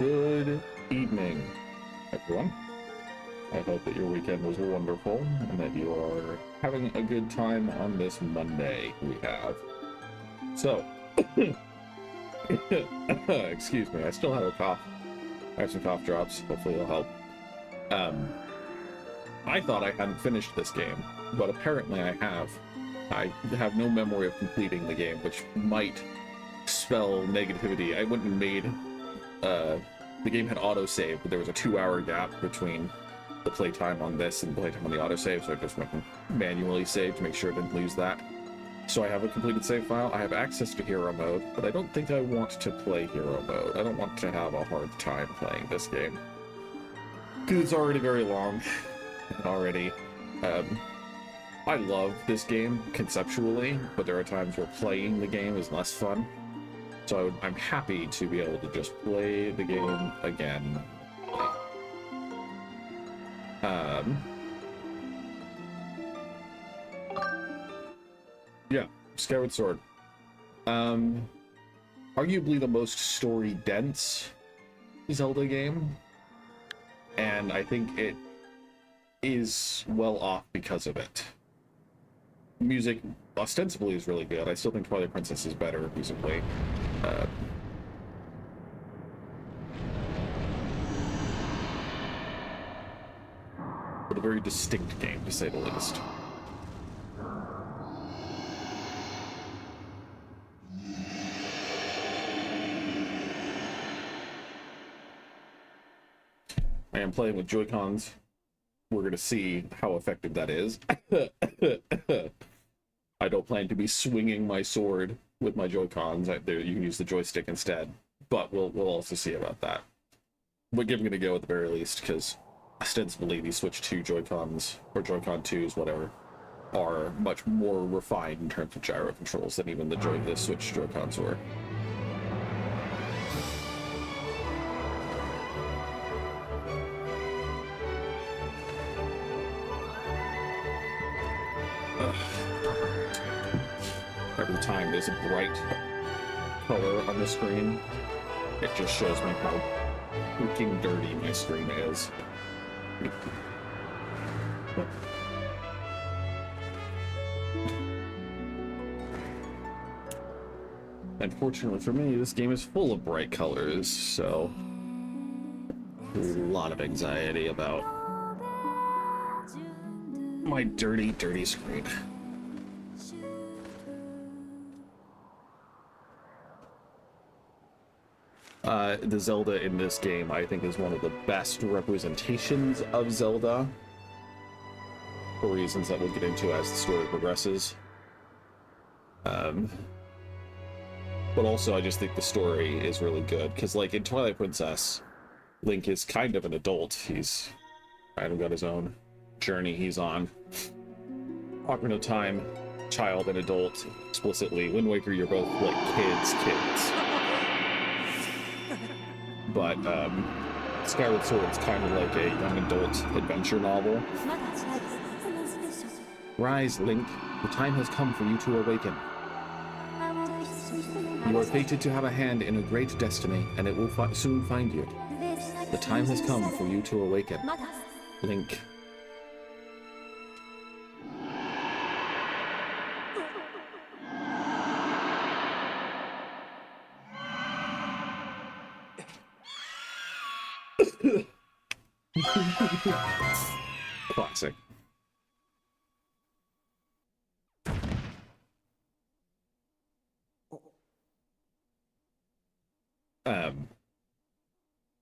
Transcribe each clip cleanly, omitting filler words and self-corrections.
Good evening, everyone. I hope that your weekend was wonderful and that you are having a good time on this Monday we have. So, excuse me, I still have a cough. I have some cough drops. Hopefully it'll help. I thought I hadn't finished this game, but apparently I have. I have no memory of completing the game, which might spell negativity. I wouldn't have made... the game had autosave, but there was a 2-hour gap between the playtime on this and the playtime on the autosave, so I just went and manually saved to make sure I didn't lose that. So I have a completed save file. I have access to hero mode, but I don't think I want to play hero mode. I don't want to have a hard time playing this game, because it's already very long. And already, I love this game conceptually, but there are times where playing the game is less fun. So I'm happy to be able to just play the game again. Yeah, Skyward Sword. Arguably the most story-dense Zelda game, and I think it is well off because of it. Music ostensibly is really good. I still think Twilight Princess is better musically. But a very distinct game, to say the least. I am playing with Joy-Cons. We're going to see how effective that is. I don't plan to be swinging my sword with my Joy-Cons. You can use the joystick instead. But we'll also see about that. But giving it a go at the very least, because ostensibly the Switch 2 Joy-Cons, or Joy-Con 2s, whatever, are much more refined in terms of gyro controls than even the Switch Joy-Cons were. Every time there's a bright color on the screen, it just shows me how freaking dirty my screen is. Unfortunately for me, this game is full of bright colors, so a lot of anxiety about my dirty, dirty screen. The Zelda in this game, I think, is one of the best representations of Zelda, for reasons that we'll get into as the story progresses. But also, I just think the story is really good, because, like, in Twilight Princess, Link is kind of an adult. He's kind of got his own journey he's on. Ocarina of Time, child and adult, explicitly. Wind Waker, you're both, like, kids. But Skyward Sword is kind of like a young adult adventure novel. Rise, Link. The time has come for you to awaken. You are fated to have a hand in a great destiny, and it will soon find you. The time has come for you to awaken. Link. Classic.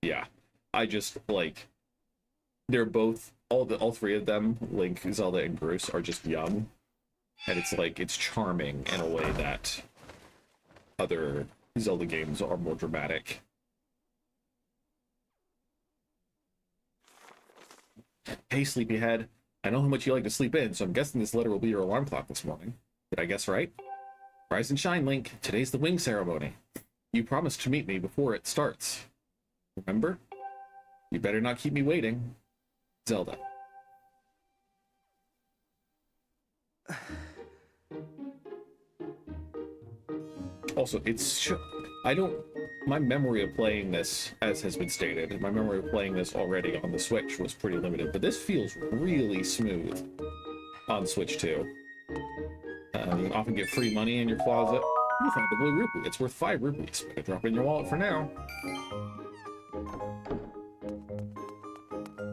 Yeah. I just, like, they're both, all three of them, Link, Zelda, and Bruce, are just young. And it's like, it's charming in a way that other Zelda games are more dramatic. Hey, sleepyhead. I know how much you like to sleep in, so I'm guessing this letter will be your alarm clock this morning. Did I guess right? Rise and shine, Link. Today's the wing ceremony. You promised to meet me before it starts. Remember? You better not keep me waiting. Zelda. Also, I don't my memory of playing this, as has been stated, my memory of playing this already on the Switch was pretty limited, but this feels really smooth on Switch 2. You often get free money in your closet. You found the blue rupee. It's worth 5 rupees. Better drop it in your wallet for now.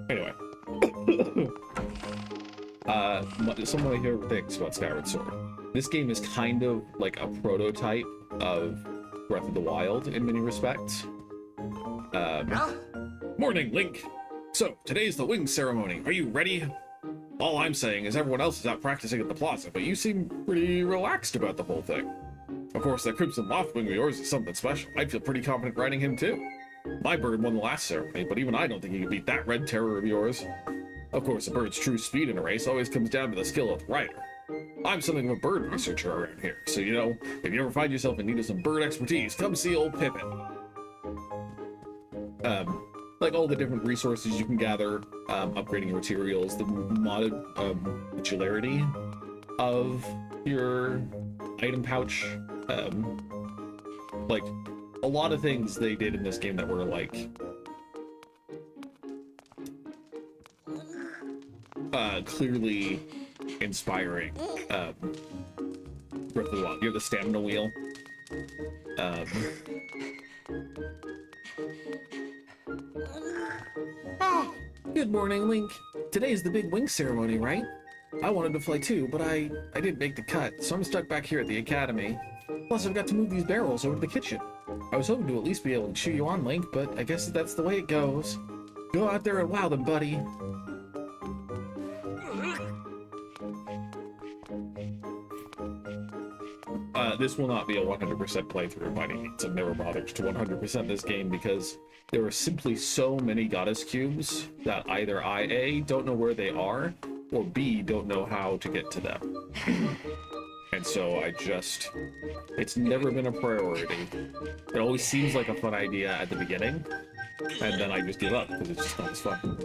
Anyway. Some of my favorite things about Skyward Sword. This game is kind of like a prototype of Breath of the Wild in many respects. Morning, Link! So, today's the wing ceremony. Are you ready? All I'm saying is everyone else is out practicing at the plaza, but you seem pretty relaxed about the whole thing. Of course, that Crimson Loftwing of yours is something special. I'd feel pretty confident riding him too. My bird won the last ceremony, but even I don't think he could beat that red terror of yours. Of course, a bird's true speed in a race always comes down to the skill of the rider. I'm something of a bird researcher around here, so you know, if you ever find yourself in need of some bird expertise, come see old Pippin. Like all the different resources you can gather, upgrading your materials, the modded modularity of your item pouch, like a lot of things they did in this game that were like clearly inspiring Breath of the Wild. You have the stamina wheel. Good morning, Link. Today's the big wing ceremony, right? I wanted to fly too, but I didn't make the cut, so I'm stuck back here at the academy. Plus, I've got to move these barrels over to the kitchen. I was hoping to at least be able to cheer you on, Link, but I guess that's the way it goes. Go out there and wow them, buddy. This will not be a 100% playthrough by any means. I've never bothered to 100% this game because there are simply so many goddess cubes that either I, A, don't know where they are, or B, don't know how to get to them. And so it's never been a priority. It always seems like a fun idea at the beginning, and then I just give up because it's just not as fun.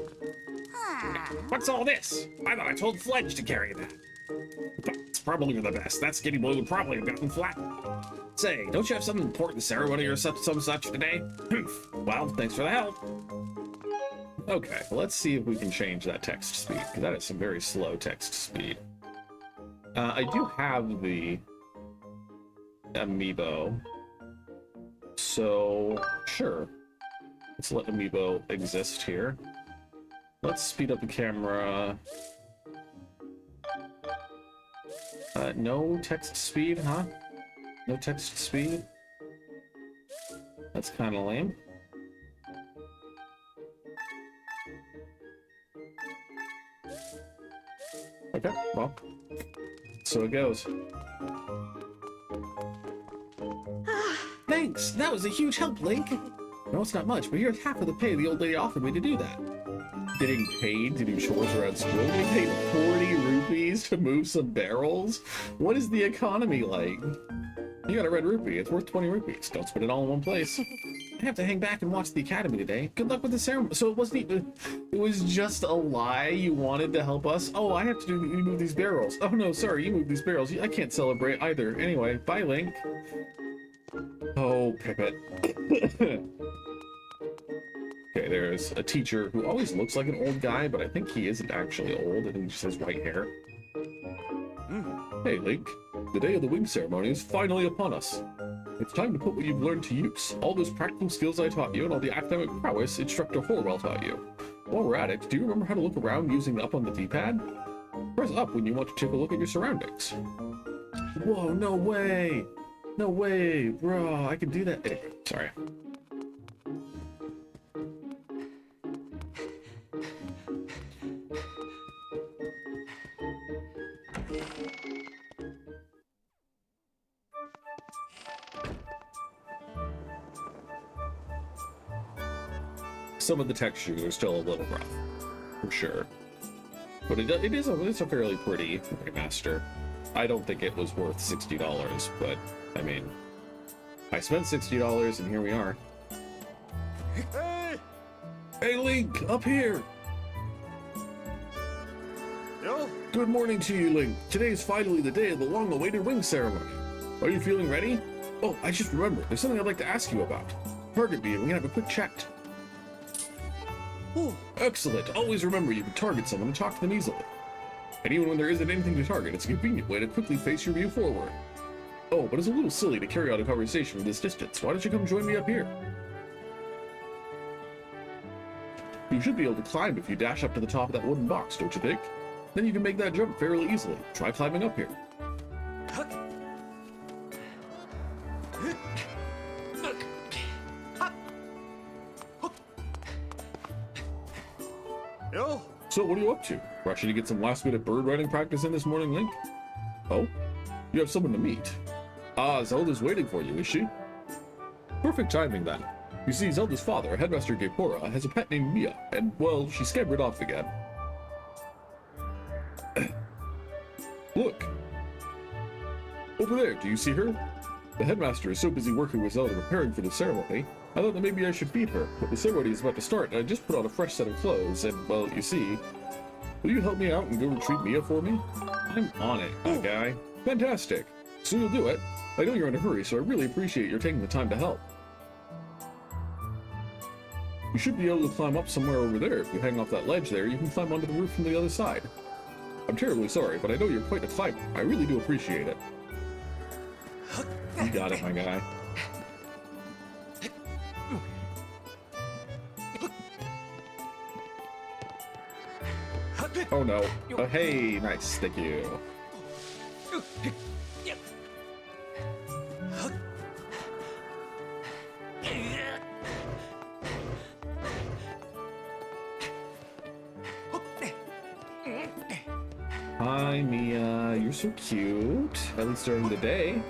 What's all this? I thought I told Fledge to carry that. It's probably for the best. That skinny boy would probably have gotten flat. Say, don't you have some important ceremony or some such today? Well, thanks for the help. Okay, let's see if we can change that text speed, because that is some very slow text speed. I do have the amiibo, so sure. Let's let amiibo exist here. Let's speed up the camera. No text speed, huh? No text speed? That's kind of lame. Okay, well, so it goes. Thanks! That was a huge help, Link! No, it's not much, but here's half of the pay the old lady offered me to do that. Getting paid to do chores around school? Getting paid 40 rupees to move some barrels? What is the economy like? You got a red rupee. It's worth 20 rupees. Don't spend it all in one place. I have to hang back and watch the academy today. Good luck with the ceremony. So it wasn't even... It was just a lie? You wanted to help us? Oh, I have to do... You move these barrels. Oh, no, sorry. You move these barrels. I can't celebrate either. Anyway, bye, Link. Oh, Pippet. Okay, there's a teacher who always looks like an old guy, but I think he isn't actually old. I think he just has white hair. Hey, Link. The day of the wing ceremony is finally upon us. It's time to put what you've learned to use. All those practical skills I taught you and all the academic prowess Instructor Horwell taught you. While we're at it, do you remember how to look around using the up on the D-pad? Press up when you want to take a look at your surroundings. Whoa, no way! No way, bro, I can do that. Sorry. Some of the textures are still a little rough, for sure. But it's a fairly pretty remaster. I don't think it was worth $60, but, I mean, I spent $60 and here we are. Hey! Hey, Link, up here! Yo? Good morning to you, Link. Today is finally the day of the long-awaited wing ceremony. Are you feeling ready? Oh, I just remembered. There's something I'd like to ask you about. Target me and we can have a quick chat. Oh, excellent. Always remember you can target someone and talk to them easily. And even when there isn't anything to target, it's a convenient way to quickly face your view forward. Oh, but it's a little silly to carry on a conversation from this distance. Why don't you come join me up here? You should be able to climb if you dash up to the top of that wooden box, don't you think? Then you can make that jump fairly easily. Try climbing up here. So what are you up to? Rushing to get some last-minute bird riding practice in this morning, Link? Oh? You have someone to meet. Ah, Zelda's waiting for you, is she? Perfect timing, then. You see, Zelda's father, Headmaster Gapora, has a pet named Mia, and, well, she scampered off again. Look! Over there, do you see her? The headmaster is so busy working with Zelda preparing for the ceremony, I thought that maybe I should feed her, but the ceremony is about to start, and I just put on a fresh set of clothes, and, well, you see... Will you help me out and go retrieve Mia for me? I'm on it, guy. Fantastic. So you'll do it. I know you're in a hurry, so I really appreciate your taking the time to help. You should be able to climb up somewhere over there. If you hang off that ledge there, you can climb onto the roof from the other side. I'm terribly sorry, but I know you're quite a climber. I really do appreciate it. You got it, my guy. Oh no. Oh hey, nice, thank you. Hi, Mia. You're so cute. At least during the day.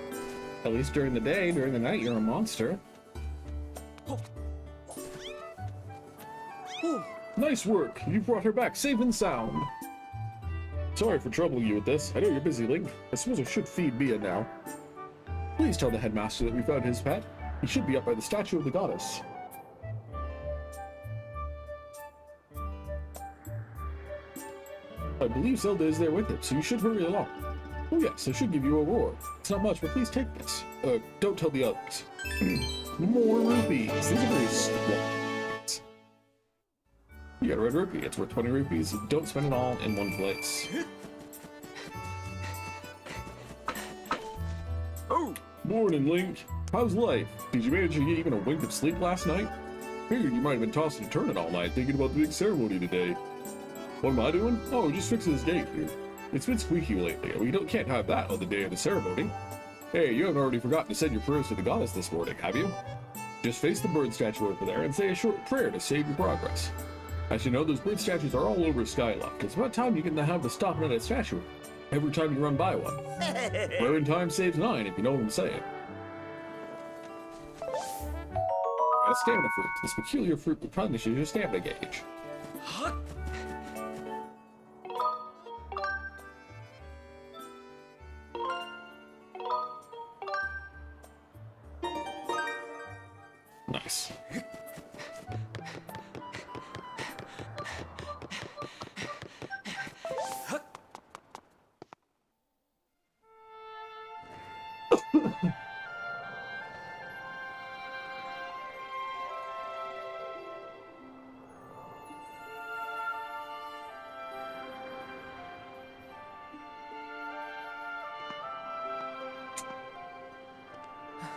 At least during the day. During the night, you're a monster. Nice work. You brought her back safe and sound. Sorry for troubling you with this. I know you're busy, Link. I suppose I should feed Mia now. Please tell the headmaster that we found his pet. He should be up by the statue of the goddess. I believe Zelda is there with him, so you should hurry along. Oh yes, I should give you a reward. It's not much, but please take this. Don't tell the others. More rupees. These are very small. You got a red rupee. It's worth 20 rupees. Don't spend it all in one place. Oh! Morning, Link. How's life? Did you manage to get even a wink of sleep last night? Figured you might have been tossing and turning all night thinking about the big ceremony today. What am I doing? Oh, just fixing this gate here. It's been squeaky lately, and we can't have that on the day of the ceremony. Hey, you haven't already forgotten to send your prayers to the goddess this morning, have you? Just face the bird statue over there and say a short prayer to save your progress. As you know, those bird statues are all over Skyloft. It's about time you get to have the stopping at that statue every time you run by one. Where in time saves 9, if you know what I'm saying. A stamina fruit. This peculiar fruit replenishes your stamina gauge. Nice.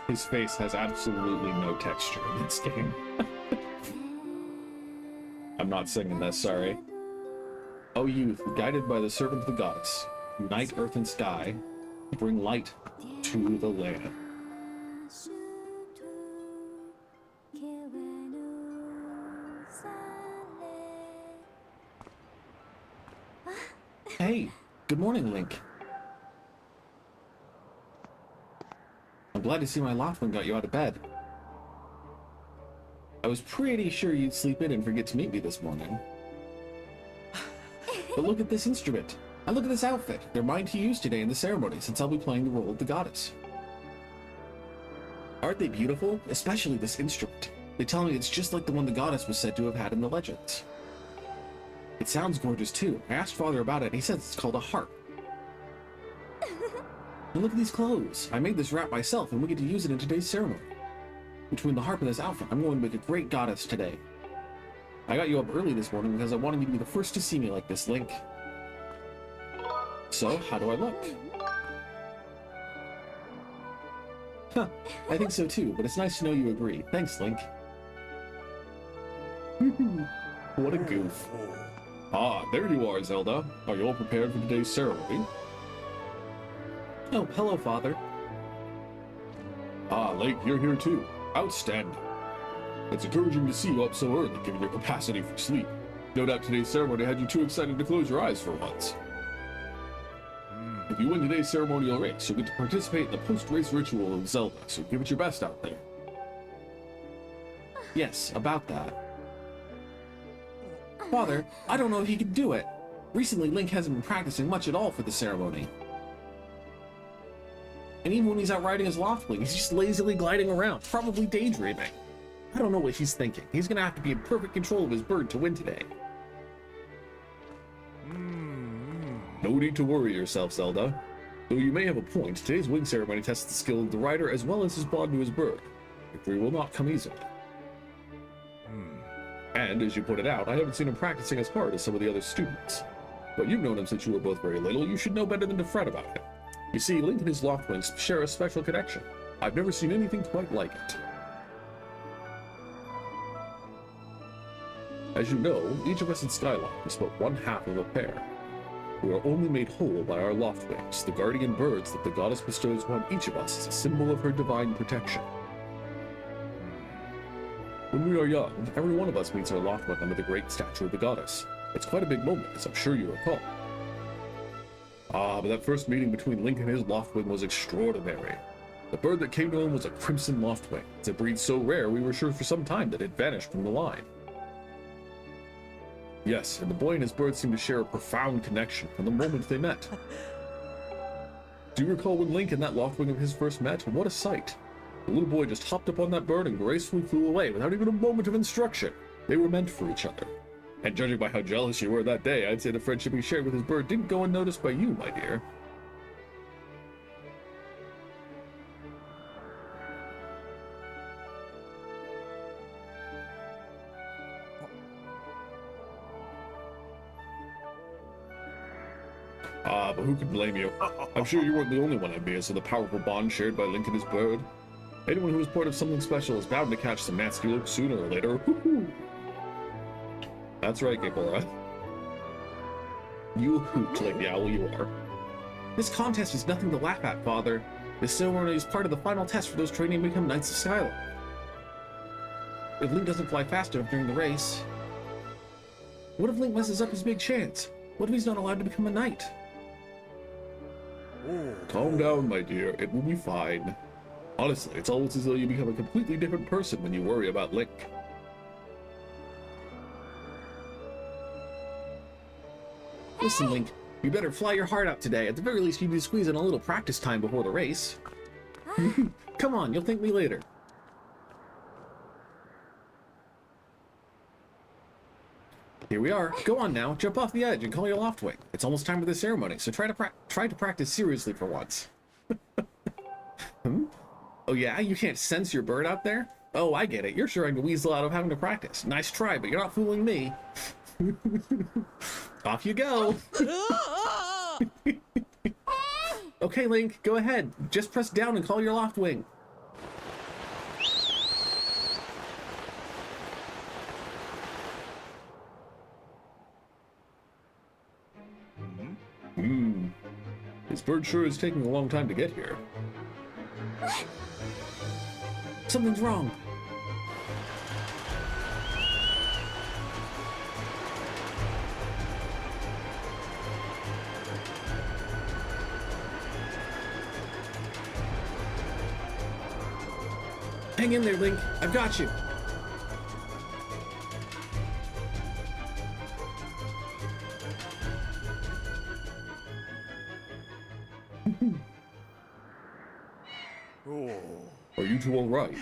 His face has absolutely no texture in this game. I'm not singing this, sorry. O youth, guided by the servant of the goddess, unite earth and sky, bring light to the land. Hey, good morning, Link. I'm glad to see my Loftman got you out of bed. I was pretty sure you'd sleep in and forget to meet me this morning. But look at this instrument. And look at this outfit. They're mine to use today in the ceremony, since I'll be playing the role of the goddess. Aren't they beautiful? Especially this instrument. They tell me it's just like the one the goddess was said to have had in the legends. It sounds gorgeous too. I asked Father about it and he says it's called a harp. And look at these clothes. I made this wrap myself, and we get to use it in today's ceremony. Between the harp and this outfit, I'm going to make a great goddess today. I got you up early this morning because I wanted you to be the first to see me like this, Link. So, how do I look? Huh, I think so too, but it's nice to know you agree. Thanks, Link. What a goof. Ah, there you are, Zelda. Are you all prepared for today's ceremony? Oh, hello, Father. Ah, Link, you're here too. Outstanding. It's encouraging to see you up so early, given your capacity for sleep. No doubt today's ceremony had you too excited to close your eyes for once. If you win today's ceremonial race, you'll get to participate in the post-race ritual of Zelda, so give it your best out there. Yes, about that. Father, I don't know if he can do it. Recently, Link hasn't been practicing much at all for the ceremony. And even when he's out riding his Loftwing, he's just lazily gliding around, probably daydreaming. I don't know what he's thinking. He's gonna have to be in perfect control of his bird to win today. No need to worry yourself, Zelda. Though you may have a point, today's wing ceremony tests the skill of the rider as well as his bond to his bird. Victory will not come easily. And, as you pointed out, I haven't seen him practicing as hard as some of the other students. But you've known him since you were both very little, you should know better than to fret about him. You see, Link and his Loftwings share a special connection. I've never seen anything quite like it. As you know, each of us in Skyloft is but one half of a pair. We are only made whole by our Loftwings, the guardian birds that the goddess bestows upon each of us as a symbol of her divine protection. When we are young, every one of us meets our Loftwing under the great statue of the goddess. It's quite a big moment, as I'm sure you recall. Ah, but that first meeting between Link and his Loftwing was extraordinary. The bird that came to him was a crimson Loftwing. It's a breed so rare we were sure for some time that it vanished from the line. Yes, and the boy and his bird seemed to share a profound connection from the moment they met. Do you recall when Link and that Loftwing of his first met? What a sight! The little boy just hopped up on that bird and gracefully flew away without even a moment of instruction. They were meant for each other. And judging by how jealous you were that day, I'd say the friendship he shared with his bird didn't go unnoticed by you, my dear. Ah, but who could blame you? I'm sure you weren't the only one envious of the powerful bond shared by Link and his bird. Anyone who is part of something special is bound to catch some nasty looks sooner or later. Woohoo! That's right, Gikora. You hoot like the owl you are. This contest is nothing to laugh at, Father. This ceremony is part of the final test for those training to become Knights of Skyloft. If Link doesn't fly fast enough during the race... What if Link messes up his big chance? What if he's not allowed to become a knight? Calm down, my dear. It will be fine. Honestly, it's almost as though you become a completely different person when you worry about Link. Listen, Link, you better fly your heart out today. At the very least, you need to squeeze in a little practice time before the race. Come on, you'll thank me later. Here we are. Go on now, jump off the edge and call your Loftwing. It's almost time for the ceremony, so try to practice seriously for once. Oh yeah, you can't sense your bird out there? Oh, I get it. You're trying to weasel out of having to practice. Nice try, but you're not fooling me. Off you go. Okay, Link, go ahead. Just press down and call your Loftwing. This bird sure is taking a long time to get here. Something's wrong. Hang in there, Link. I've got you. Are you two all right?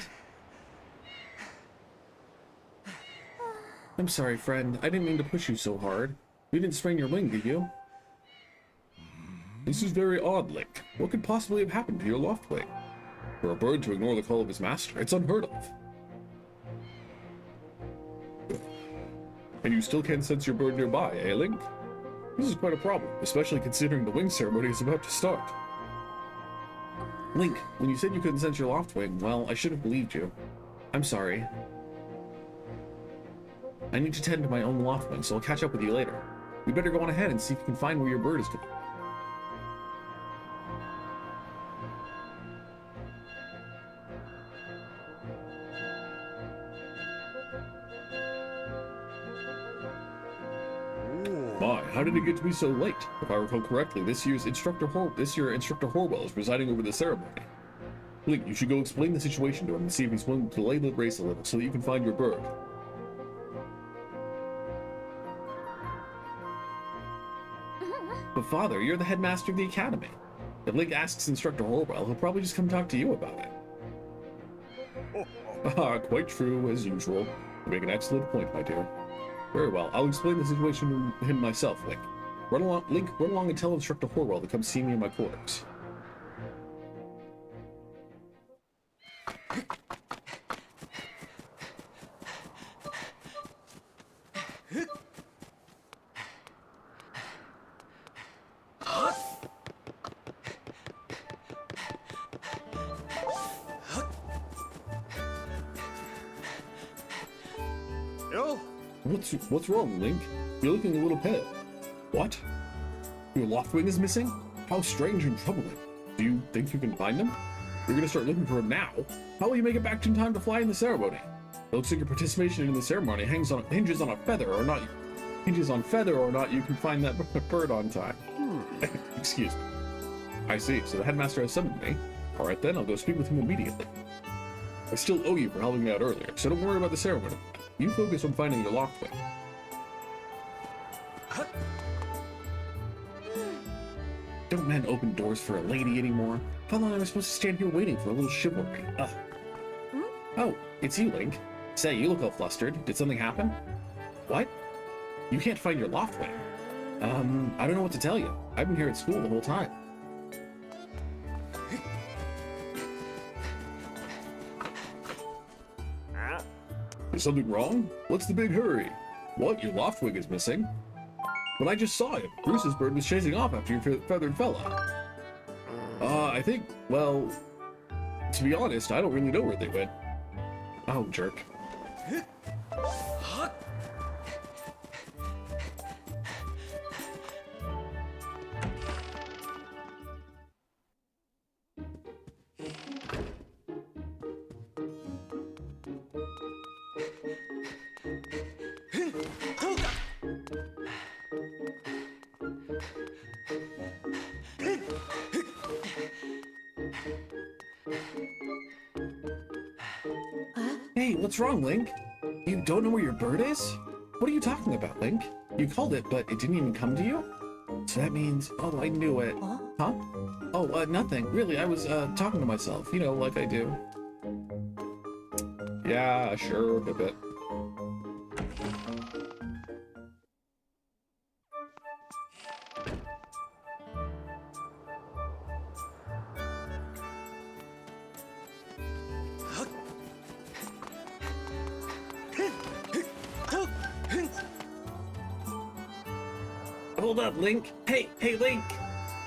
I'm sorry, friend. I didn't mean to push you so hard. You didn't sprain your wing, did you? This is very odd, Link. What could possibly have happened to your Loftwing? For a bird to ignore the call of his master, it's unheard of. And you still can't sense your bird nearby, eh, Link? This is quite a problem, especially considering the wing ceremony is about to start. Link, when you said you couldn't sense your Loftwing, well, I should have believed you. I'm sorry. I need to tend to my own Loftwing, so I'll catch up with you later. We better go on ahead and see if you can find where your bird is going. My, how did it get to be so late? If I recall correctly, this year Instructor Horwell is presiding over the ceremony. Link, you should go explain the situation to him and see if he's willing to delay the race a little so that you can find your bird. But Father, you're the headmaster of the academy. If Link asks Instructor Horwell, he'll probably just come talk to you about it. Ah, quite true, as usual. You make an excellent point, my dear. Very well, I'll explain the situation to him myself, Link. Run along and tell Instructor Horwell to come see me in my quarters. What's wrong, Link? You're looking a little pale. What? Your Loftwing is missing? How strange and troubling. Do you think you can find him? You're gonna start looking for him now? How will you make it back in time to fly in the ceremony? It looks like your participation in the ceremony hinges on feather or not you can find that bird on time. Excuse me. I see, so the headmaster has summoned me. Alright then, I'll go speak with him immediately. I still owe you for helping me out earlier, so don't worry about the ceremony. You focus on finding your Loftwing. Don't men open doors for a lady anymore? How long am I supposed to stand here waiting for a little chivalry? Oh, it's you, Link. Say, you look all flustered. Did something happen? What? You can't find your Loftwing? I don't know what to tell you. I've been here at school the whole time. Is something wrong? What's the big hurry? What? Your Loftwing is missing? But I just saw him. Bruce's bird was chasing off after your feathered fella. I think, well, to be honest, I don't really know where they went. Oh, jerk. Hey, what's wrong, Link? You don't know where your bird is? What are you talking about, Link? You called it, but it didn't even come to you? So that means... Oh, I knew it. Huh? Oh, nothing. Really, I was, talking to myself. You know, like I do. Yeah, sure, a bit. Hold up, Link. Hey, Link.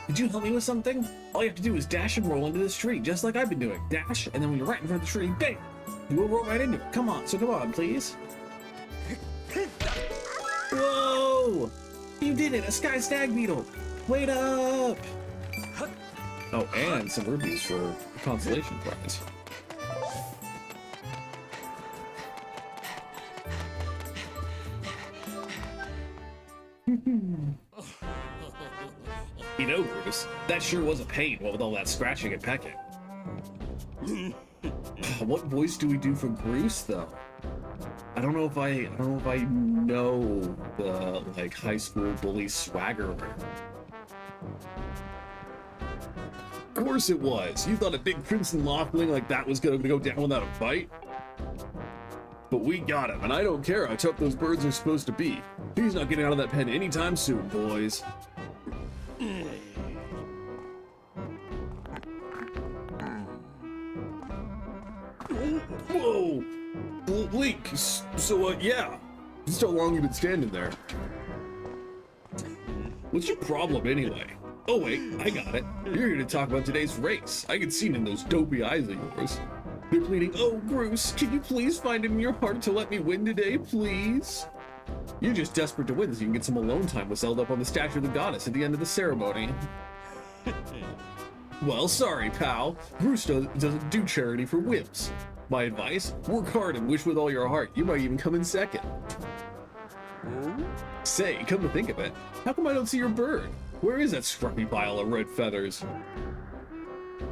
Did you help me with something? All you have to do is dash and roll into this tree, just like I've been doing. Dash, and then when you're right in front of the tree, bang! You will roll right into it. Come on, please. Whoa! You did it, a sky stag beetle. Wait up! Oh, and some rubies for the consolation prize. You know, Bruce, that sure was a pain, what with all that scratching and pecking. What voice do we do for Bruce, though? I don't know if I know the, like, high school bully swagger. Of course it was. You thought a big Crimson Loftwing like that was gonna go down without a fight? But we got him, and I don't care how tough those birds are supposed to be. He's not getting out of that pen anytime soon, boys. Oh, Link! So, yeah. Just how long you been standing there? What's your problem anyway? Oh wait, I got it. You're here to talk about today's race. I can see it in those dopey eyes of yours. They're pleading, oh Bruce, can you please find it in your heart to let me win today, please? You're just desperate to win so you can get some alone time with Zelda up on the statue of the goddess at the end of the ceremony. Well, sorry, pal. Bruce doesn't do charity for whims. My advice, work hard and wish with all your heart. You might even come in second. Say, come to think of it, how come I don't see your bird? Where is that scruffy pile of red feathers?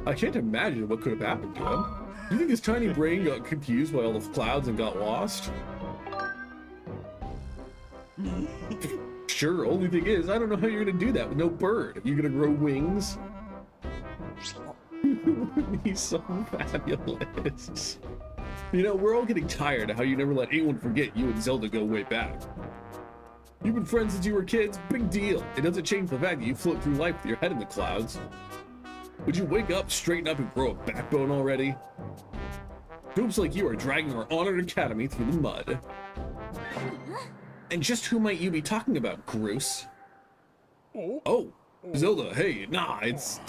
I can't imagine what could have happened to him. Do you think his tiny brain got confused by all the clouds and got lost? Sure, only thing is, I don't know how you're gonna do that with no bird. Are you gonna grow wings? He's so fabulous. You know, we're all getting tired of how you never let anyone forget you and Zelda go way back. You've been friends since you were kids, big deal. It doesn't change the fact that you float through life with your head in the clouds. Would you wake up, straighten up, and grow a backbone already? Dupes like you are dragging our honored academy through the mud. And just who might you be talking about, Groose? Oh, Zelda, hey, nah, it's,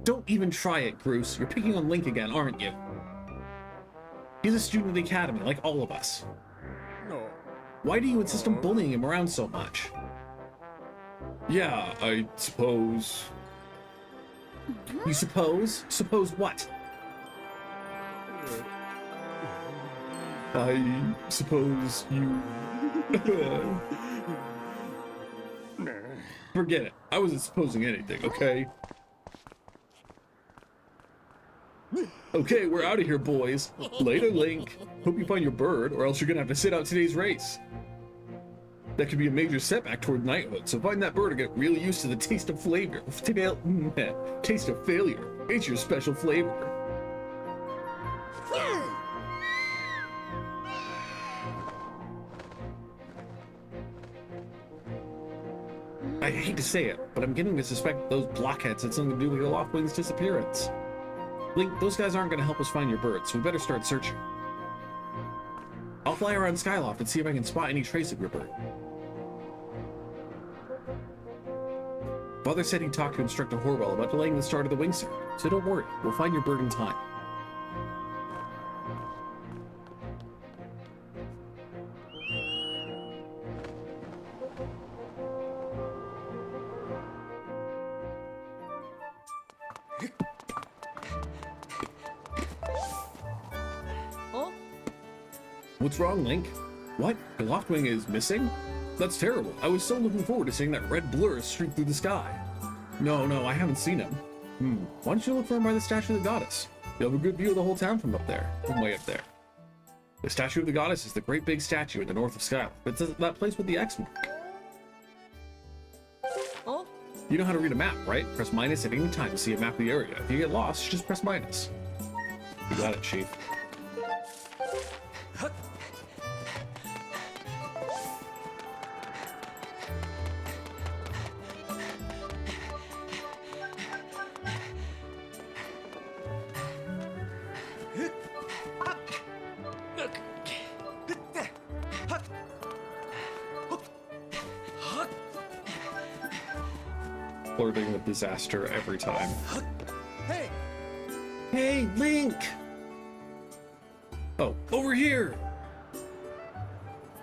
Don't even try it, Groose. You're picking on Link again, aren't you? He's a student of the Academy, like all of us. Why do you insist on bullying him around so much? Yeah, I suppose... You suppose? Suppose what? I suppose you... Forget it. I wasn't supposing anything, okay? Okay, we're out of here, boys. Later, Link. Hope you find your bird, or else you're gonna have to sit out today's race. That could be a major setback toward knighthood, so find that bird and get really used to the taste of flavor. Taste of failure. It's your special flavor. I hate to say it, but I'm getting to suspect those blockheads had something to do with your Loftwing's disappearance. Link, those guys aren't going to help us find your bird, so we better start searching. I'll fly around Skyloft and see if I can spot any trace of your bird. Father said he talked to Instructor Horwell about delaying the start of the wing ceremony, so don't worry, we'll find your bird in time. What's wrong, Link? What? Your Loftwing is missing? That's terrible. I was so looking forward to seeing that red blur streak through the sky. No, I haven't seen him. Why don't you look for him by the statue of the goddess? You'll have a good view of the whole town from up there, from way up there. The statue of the goddess is the great big statue in the north of Skyloft. It's that place with the X mark. Oh. You know how to read a map, right? Press minus at any time to see a map of the area. If you get lost, just press minus. You got it, Chief. Flirting with disaster every time. Hey! Hey, Link! Oh, over here!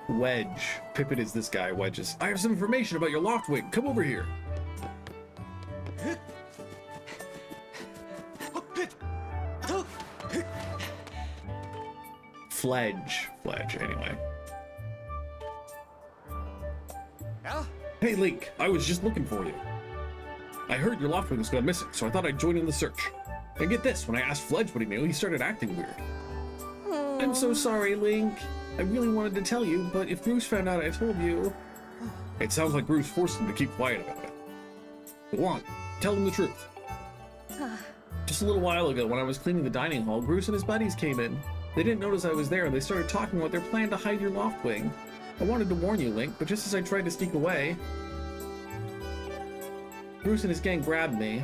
Wedge. Pippin is this guy, Wedges. I have some information about your Loftwing. Come over here. Fledge, anyway. Yeah? Hey, Link, I was just looking for you. I heard your Loftwing was gone missing, so I thought I'd join in the search. And get this, when I asked Fledge what he knew, he started acting weird. I'm so sorry, Link. I really wanted to tell you, but if Bruce found out I told you... It sounds like Bruce forced him to keep quiet about it. Go on, tell him the truth. Just a little while ago, when I was cleaning the dining hall, Bruce and his buddies came in. They didn't notice I was there, and they started talking about their plan to hide your Loftwing. I wanted to warn you, Link, but just as I tried to sneak away... Bruce and his gang grabbed me.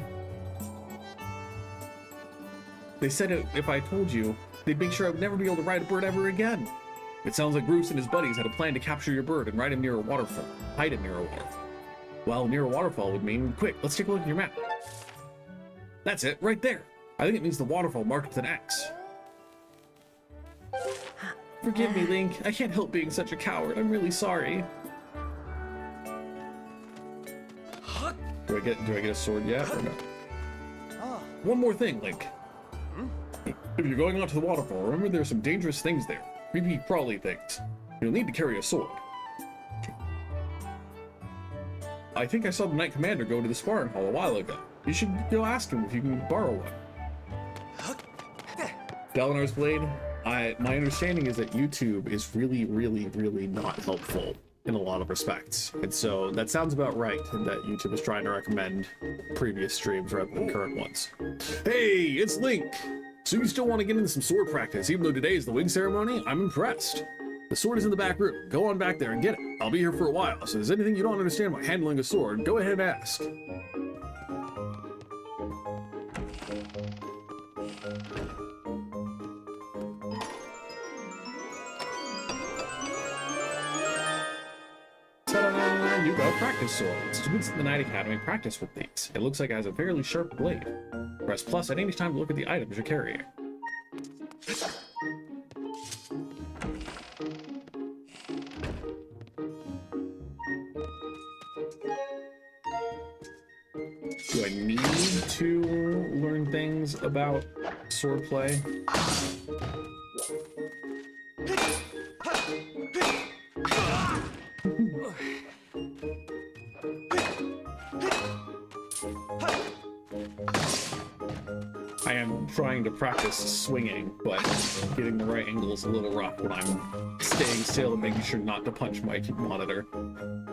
They said if I told you, they'd make sure I would never be able to ride a bird ever again. It sounds like Bruce and his buddies had a plan to capture your bird and ride him near a waterfall. Hide him near a waterfall. Well, near a waterfall would mean, quick, let's take a look at your map. That's it, right there. I think it means the waterfall marked with an X. Forgive me, Link. I can't help being such a coward. I'm really sorry. Do I get a sword yet or no? One more thing, Link. If you're going onto the waterfall, remember there's some dangerous things there. Creepy, crawly things. You'll need to carry a sword. I think I saw the Knight Commander go to the sparring hall a while ago. You should go ask him if you can borrow one. Dalinar's blade? My understanding is that YouTube is really not helpful in a lot of respects. And so that sounds about right, that YouTube is trying to recommend previous streams rather than current ones. Hey, it's Link! So you still want to get into some sword practice, even though today is the wing ceremony? I'm impressed. The sword is in the back room. Go on back there and get it. I'll be here for a while, so if there's anything you don't understand about handling a sword, go ahead and ask. Ta-da! You got a practice sword. Students in the Knight Academy practice with these. It looks like it has a fairly sharp blade. Press plus at any time to look at the items you're carrying. Do I need to learn things about swordplay? I am trying to practice swinging, but getting the right angle is a little rough when I'm staying still and making sure not to punch my monitor.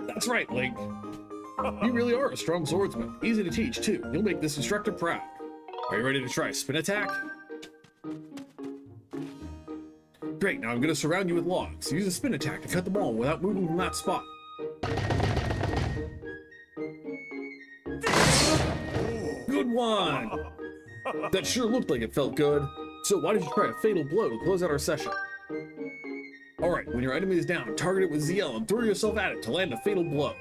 That's right, Link. You really are a strong swordsman. Easy to teach, too. You'll make this instructor proud. Are you ready to try spin attack? Great, now I'm going to surround you with logs. Use a spin attack to cut them all without moving from that spot. Good one! That sure looked like it felt good. So why don't you try a fatal blow to close out our session? Alright, when your enemy is down, target it with ZL and throw yourself at it to land a fatal blow.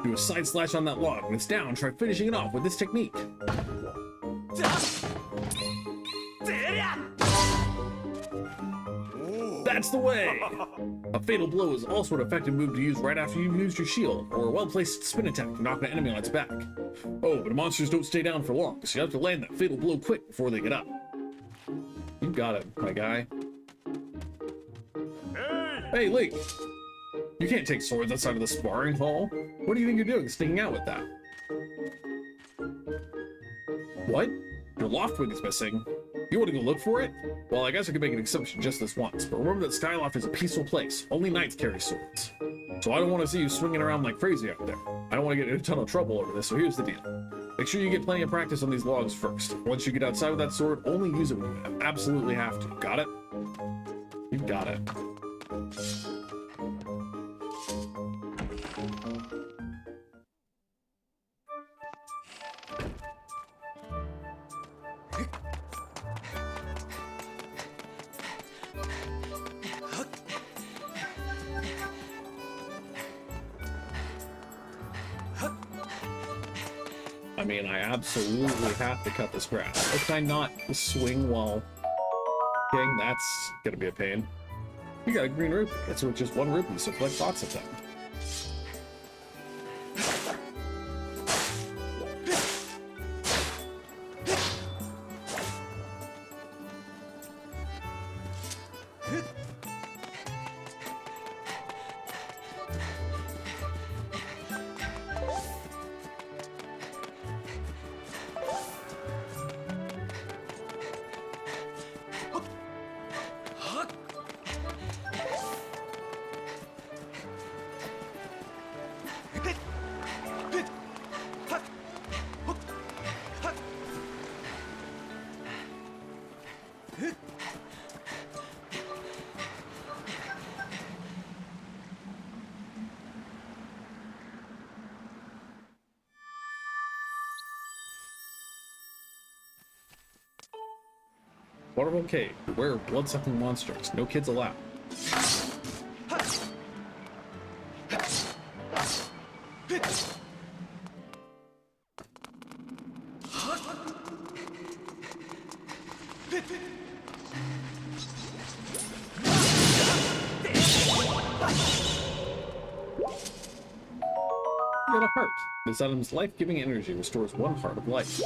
Do a side slash on that log. When it's down, try finishing it off with this technique. That's the way! A fatal blow is also an effective move to use right after you've used your shield, or a well-placed spin attack to knock an enemy on its back. Oh, but monsters don't stay down for long, so you have to land that fatal blow quick before they get up. You got it, my guy. Hey, Link! You can't take swords outside of the sparring hall. What do you think you're doing sticking out with that? What? Your Loftwing is missing. You want to go look for it? Well, I guess I could make an exception just this once, but remember that Skyloft is a peaceful place. Only knights carry swords. So I don't want to see you swinging around like crazy out there. I don't want to get in a ton of trouble over this, so here's the deal. Make sure you get plenty of practice on these logs first. Once you get outside with that sword, only use it when you absolutely have to. Got it? You got it. I mean, I absolutely have to cut this grass. How can I not swing while... Dang, that's gonna be a pain. You got a green rupee. It's with just one rupee, so collect lots of them. Waterfall Cave. Beware of blood-sucking monsters. No kids allowed. You got a heart. This item's life-giving energy restores one heart of life.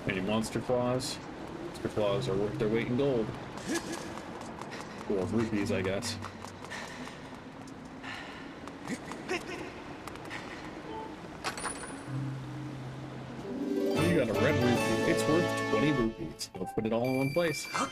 Any monster claws? Monster claws are worth their weight in gold. Or rupees, I guess. You got a red rupee. It's worth 20 rupees. Let's put it all in one place. I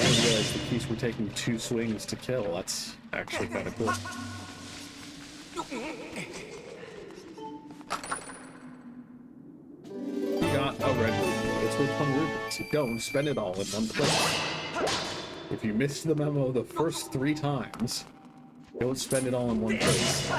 didn't realize the piece were taking 2 swings to kill. That's actually kind of cool. You got a red rupee. It's worth 20 rupees. Don't spend it all in one place. If you missed the memo the first 3 times, don't spend it all in one place.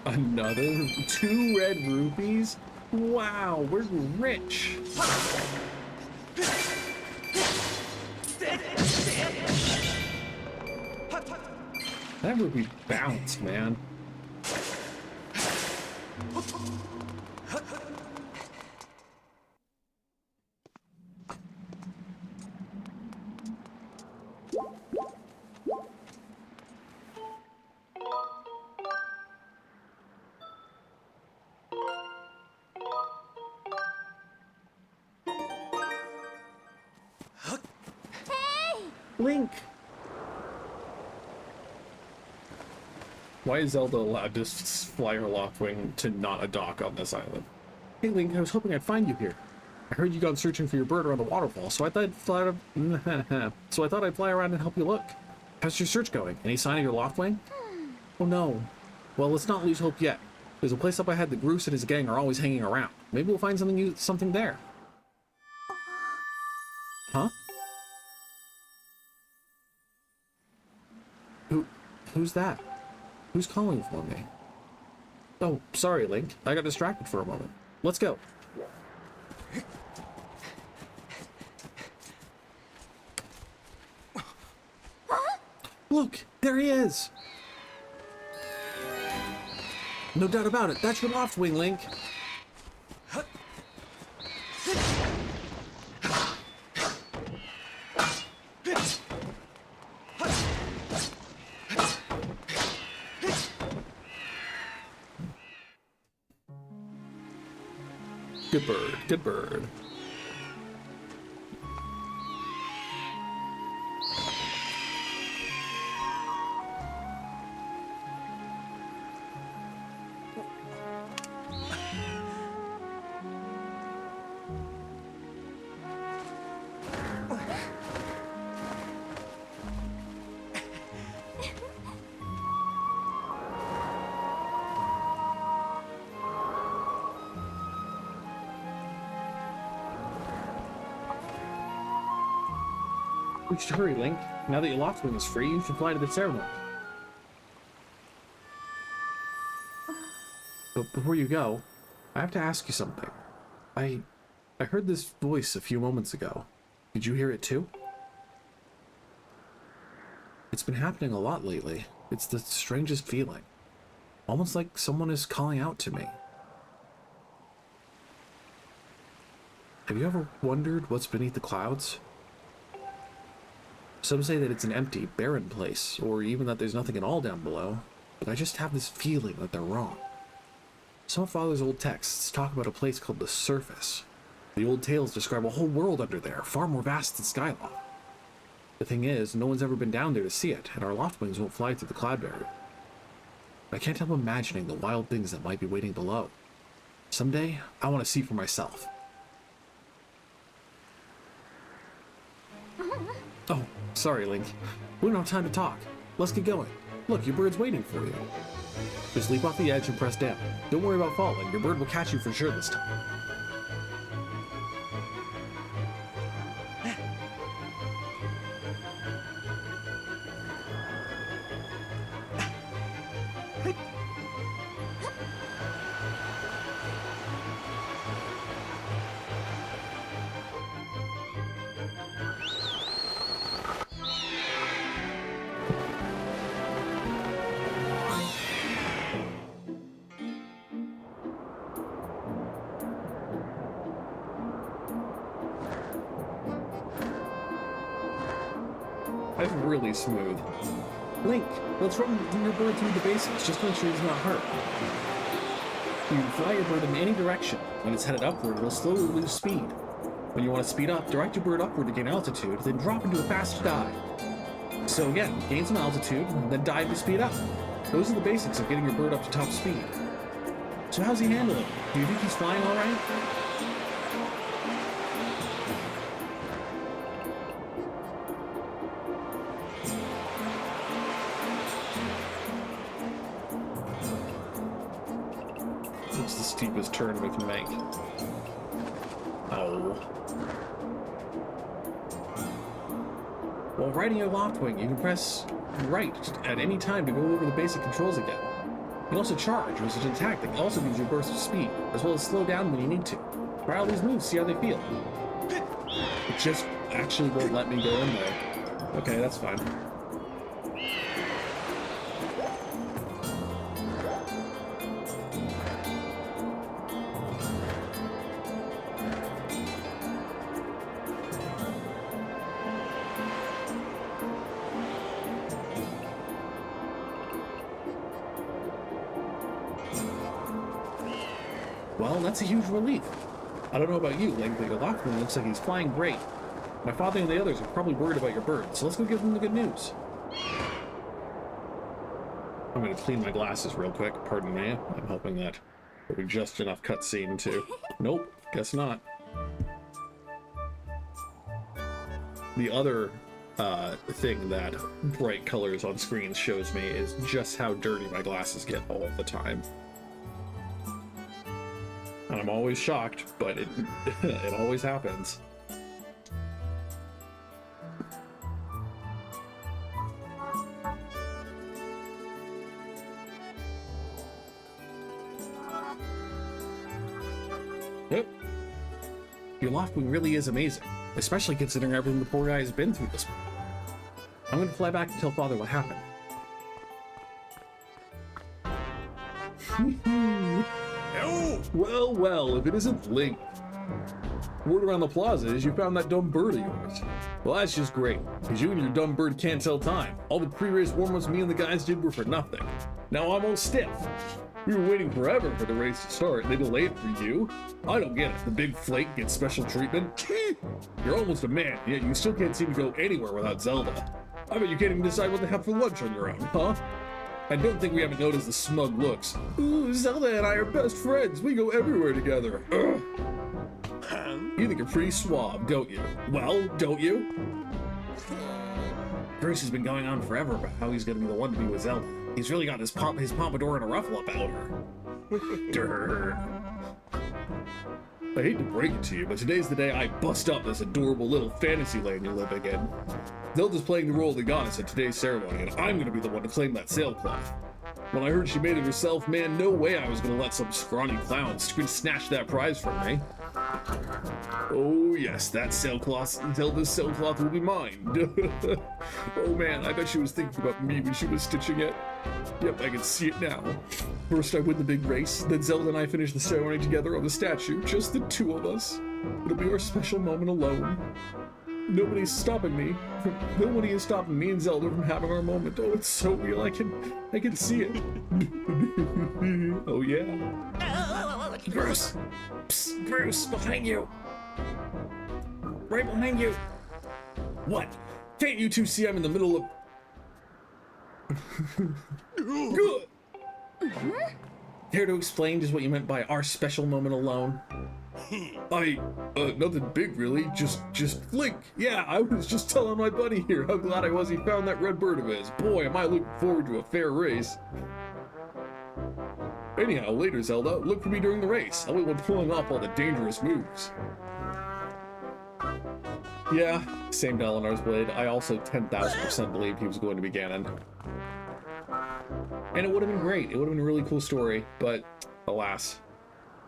Another 2 red rupees? Wow, we're rich. That rupee bounced, man. Link! Why is Zelda allowed to fly her Loftwing to not a dock on this island? Hey Link, I was hoping I'd find you here. I heard you gone searching for your bird around the waterfall, so I thought I'd fly around and help you look. How's your search going? Any sign of your Loftwing? Oh no. Well, let's not lose hope yet. There's a place up ahead that Groose and his gang are always hanging around. Maybe we'll find something there. Huh? Who's that? Who's calling for me? Oh, sorry, Link. I got distracted for a moment. Let's go. Look, there he is. No doubt about it. That's your Loftwing, Link. Good bird, good bird. We should hurry, Link. Now that your Loftwing is free, you should fly to the ceremony. But before you go, I have to ask you something. I heard this voice a few moments ago. Did you hear it too? It's been happening a lot lately. It's the strangest feeling. Almost like someone is calling out to me. Have you ever wondered what's beneath the clouds? Some say that it's an empty, barren place, or even that there's nothing at all down below, but I just have this feeling that they're wrong. Some of Father's old texts talk about a place called the Surface, The old tales describe a whole world under there, far more vast than Skyloft. The thing is, no one's ever been down there to see it, and our loft wings won't fly through the cloud barrier. I can't help imagining the wild things that might be waiting below. Someday, I want to see for myself. Oh, sorry, Link. We don't have time to talk. Let's get going. Look, your bird's waiting for you. Just leap off the edge and press down. Don't worry about falling. Your bird will catch you for sure this time. That's really smooth. Link, let's run your bird through the basics, just to make sure he's not hurt. You can fly your bird in any direction. When it's headed upward, it'll slowly lose speed. When you want to speed up, direct your bird upward to gain altitude, then drop into a faster dive. So again, gain some altitude, then dive to speed up. Those are the basics of getting your bird up to top speed. So how's he handling? Do you think he's flying alright? It's the steepest turn we can make. Oh. While riding your loft wing, you can press right at any time to go over the basic controls again. You can also charge, which is an attack that also gives you a burst of speed, as well as slow down when you need to. Try all these moves, see how they feel. It just actually won't let me go in there. Okay, that's fine. Well, that's a huge relief. I don't know about you, Link, but your Lockman looks like he's flying great. My father and the others are probably worried about your bird, so let's go give them the good news. I'm gonna clean my glasses real quick, pardon me. I'm hoping that there'll be just enough cutscene to... Nope, guess not. The other thing that bright colors on screens shows me is just how dirty my glasses get all the time. And I'm always shocked, but it always happens. Yep. Your Loftwing really is amazing, especially considering everything the poor guy has been through this month. I'm gonna fly back and tell Father what happened. Well, well, if it isn't Link. Word around the plaza is you found that dumb bird of yours. Well, that's just great, because you and your dumb bird can't tell time. All the pre-race warm-ups me and the guys did were for nothing. Now I'm all stiff. We were waiting forever for the race to start, and they delayed it for you? I don't get it. The big flake gets special treatment? You're almost a man, yet you still can't seem to go anywhere without Zelda. I bet you can't even decide what to have for lunch on your own, huh? I don't think we haven't noticed the smug looks. Ooh, Zelda and I are best friends. We go everywhere together. Ugh. You think you're pretty suave, don't you? Well, don't you? Bruce has been going on forever about how he's gonna be the one to be with Zelda. He's really got his pompadour and a ruffle about her. Durr. I hate to break it to you, but today's the day I bust up this adorable little fantasy land you're living in. Zelda's playing the role of the goddess at today's ceremony, and I'm gonna be the one to claim that sailcloth. When I heard she made it herself, man, no way I was gonna let some scrawny clown snatch that prize from me. Oh yes, that sailcloth, Zelda's sailcloth will be mine. Oh man, I bet she was thinking about me when she was stitching it. Yep, I can see it now. First I win the big race, then Zelda and I finish the ceremony together on the statue, just the two of us. It'll be our special moment alone. Nobody's stopping me. Nobody is stopping me and Zelda from having our moment. Oh, it's so real. I can see it. Oh yeah. Bruce! Psst, Bruce, behind you! Right behind you! What? Can't you two see I'm in the middle of... Care to explain just what you meant by our special moment alone? Nothing big really, just Link. Yeah, I was just telling my buddy here how glad I was he found that red bird of his. Boy, am I looking forward to a fair race. Anyhow, later, Zelda, look for me during the race. I'll be one pulling off all the dangerous moves. Yeah, same to Elinar's blade. I also 10,000% believed he was going to be Ganon. And it would have been great. It would have been a really cool story, but alas.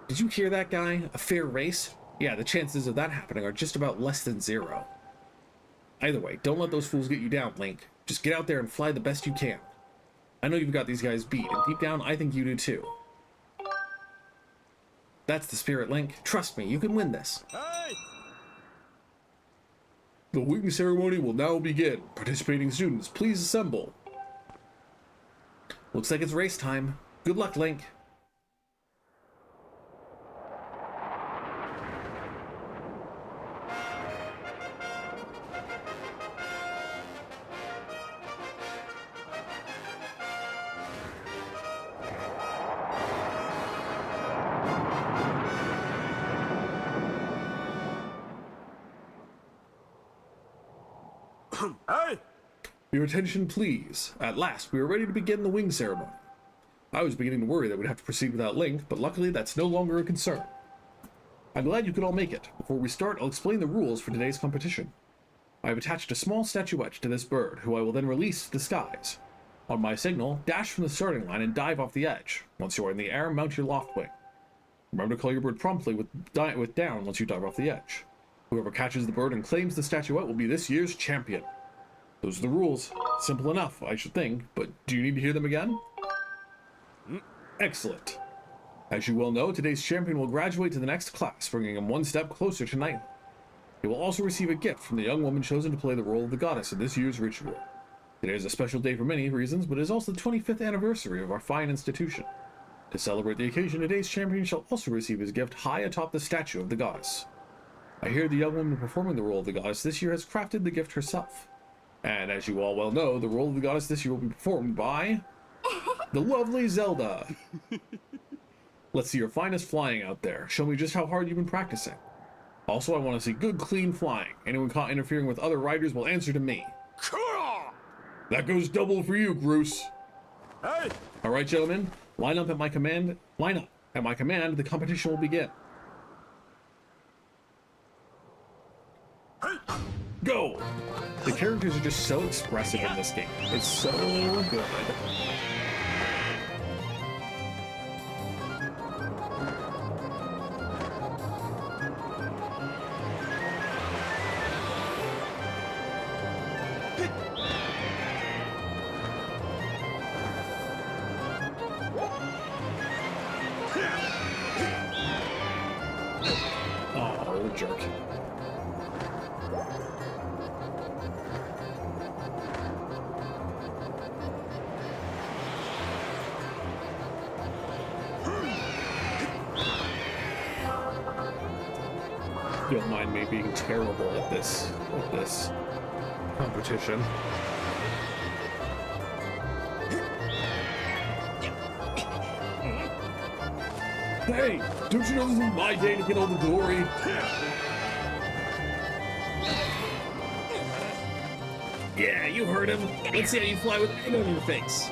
Did you hear that, guy? A fair race? Yeah, the chances of that happening are just about less than 0. Either way, don't let those fools get you down, Link. Just get out there and fly the best you can. I know you've got these guys beat, and deep down, I think you do too. That's the spirit, Link. Trust me, you can win this. Hey! The wing ceremony will now begin. Participating students, please assemble. Looks like it's race time. Good luck, Link. Hey! Your attention, please. At last, we are ready to begin the wing ceremony. I was beginning to worry that we'd have to proceed without Link, but luckily that's no longer a concern. I'm glad you could all make it. Before we start, I'll explain the rules for today's competition. I have attached a small statuette to this bird, who I will then release to the skies. On my signal, dash from the starting line and dive off the edge. Once you are in the air, mount your loft wing. Remember to call your bird promptly with down once you dive off the edge. Whoever catches the bird and claims the statuette will be this year's champion. Those are the rules. Simple enough, I should think, but do you need to hear them again? Excellent. As you well know, today's champion will graduate to the next class, bringing him one step closer to knighthood. He will also receive a gift from the young woman chosen to play the role of the goddess in this year's ritual. Today is a special day for many reasons, but it is also the 25th anniversary of our fine institution. To celebrate the occasion, today's champion shall also receive his gift high atop the statue of the goddess. I hear the young woman performing the role of the goddess this year has crafted the gift herself. And as you all well know, the role of the goddess this year will be performed by... the lovely Zelda! Let's see your finest flying out there. Show me just how hard you've been practicing. Also, I want to see good, clean flying. Anyone caught interfering with other riders will answer to me. That goes double for you, Groose. Hey! Alright, gentlemen. Line up at my command. Line up. At my command, the competition will begin. Go! The characters are just so expressive in this game. It's so good. Oh, jerk. Don't mind me being terrible at this competition. Hey, don't you know this is my day to get all the glory? Yeah, you heard him. Let's see how you fly with egg on your face.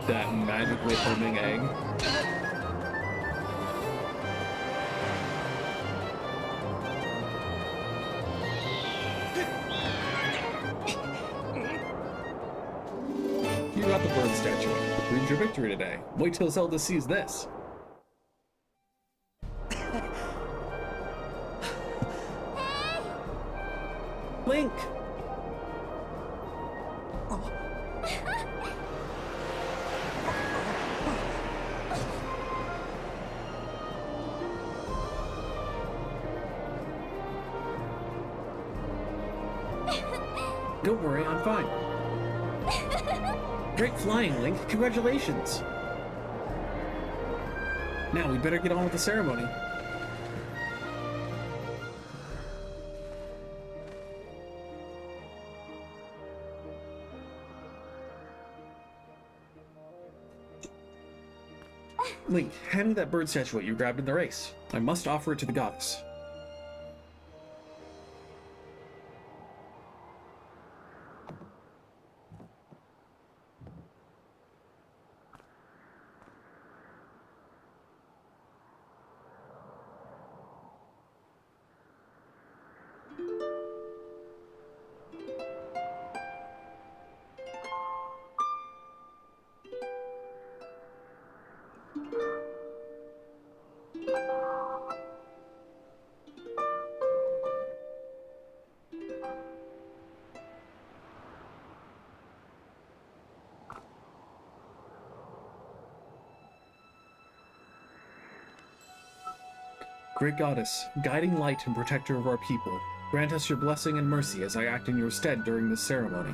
That magically humming egg. You got the bird statue. Proves your victory today. Wait till Zelda sees this. Link! Don't worry, I'm fine. Great flying, Link. Congratulations. Now, we better get on with the ceremony. Link, hand me that bird statuette you grabbed in the race. I must offer it to the goddess. Great Goddess, guiding light and protector of our people, grant us your blessing and mercy as I act in your stead during this ceremony.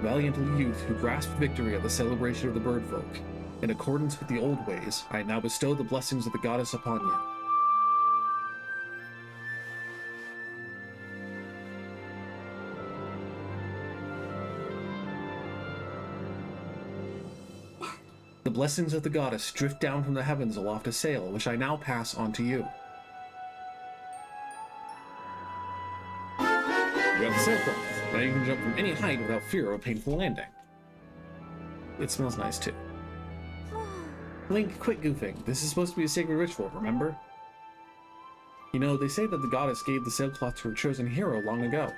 Valiant youth who grasped victory at the celebration of the bird folk, in accordance with the old ways, I now bestow the blessings of the goddess upon you. The blessings of the goddess drift down from the heavens aloft a sail, which I now pass on to you. You got the sailcloth. Now you can jump from any height without fear of a painful landing. It smells nice too. Link, quit goofing. This is supposed to be a sacred ritual, remember? You know, they say that the goddess gave the sailcloth to her chosen hero long ago.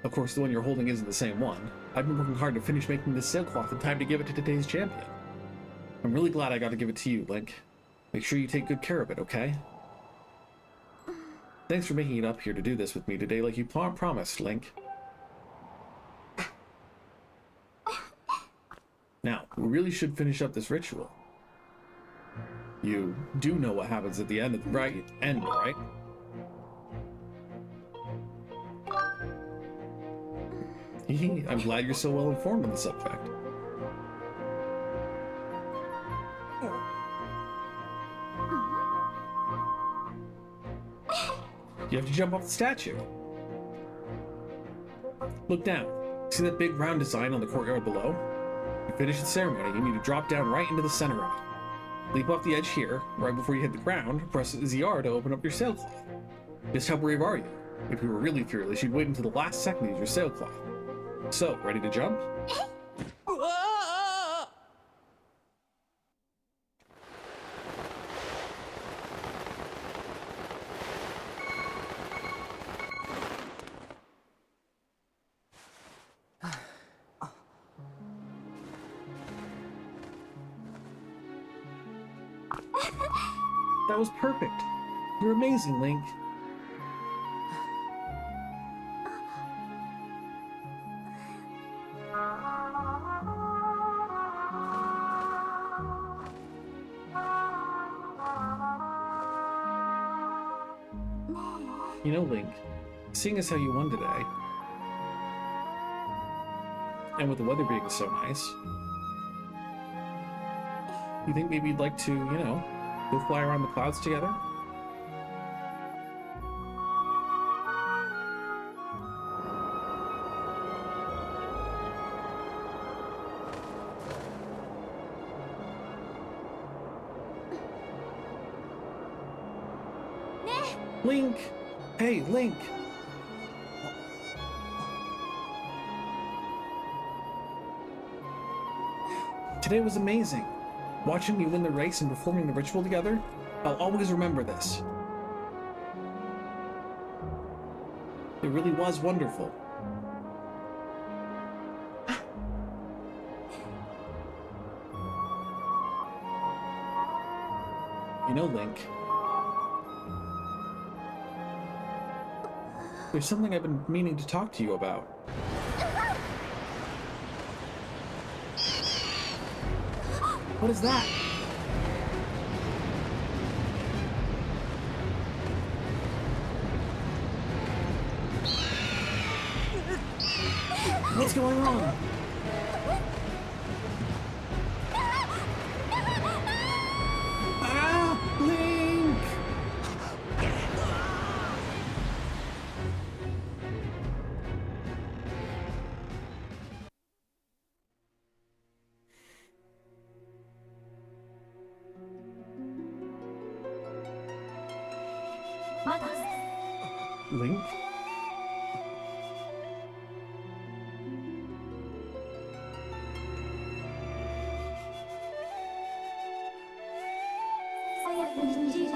Of course, the one you're holding isn't the same one. I've been working hard to finish making this sailcloth in time to give it to today's champion. I'm really glad I got to give it to you, Link. Make sure you take good care of it, okay? Thanks for making it up here to do this with me today like you promised, Link. Now, we really should finish up this ritual. You do know what happens at the end of the end, right? I'm glad you're so well informed on the subject. You have to jump off the statue. Look down. See that big round design on the courtyard below? You finish the ceremony, you need to drop down right into the center of it. Leap off the edge here, right before you hit the ground, press ZR to open up your sailcloth. Just how brave are you? If you were really fearless, you'd wait until the last second to use your sailcloth. So, ready to jump? That was perfect. You're amazing, Link. You know, Link, seeing as how you won today, and with the weather being so nice, you think maybe you'd like to, you know, go fly around the clouds together? Link! Hey, Link! Today was amazing. Watching you win the race and performing the ritual together, I'll always remember this. It really was wonderful. You know, Link, there's something I've been meaning to talk to you about. What is that? What's going on? Link?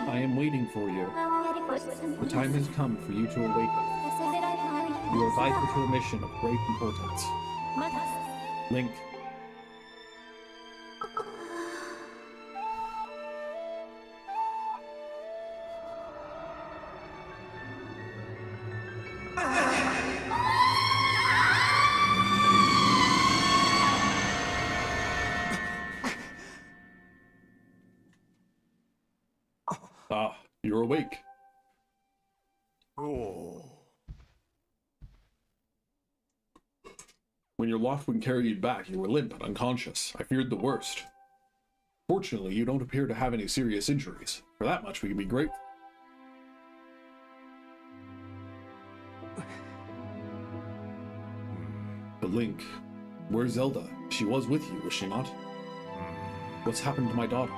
I am waiting for you. The time has come for you to awaken. You are vital to a mission of great importance. Link. Ah, you're awake. Oh. When your Loftwing carried you back, you were limp and unconscious. I feared the worst. Fortunately, you don't appear to have any serious injuries. For that much, we can be grateful. But Link, where's Zelda? She was with you, was she not? What's happened to my daughter?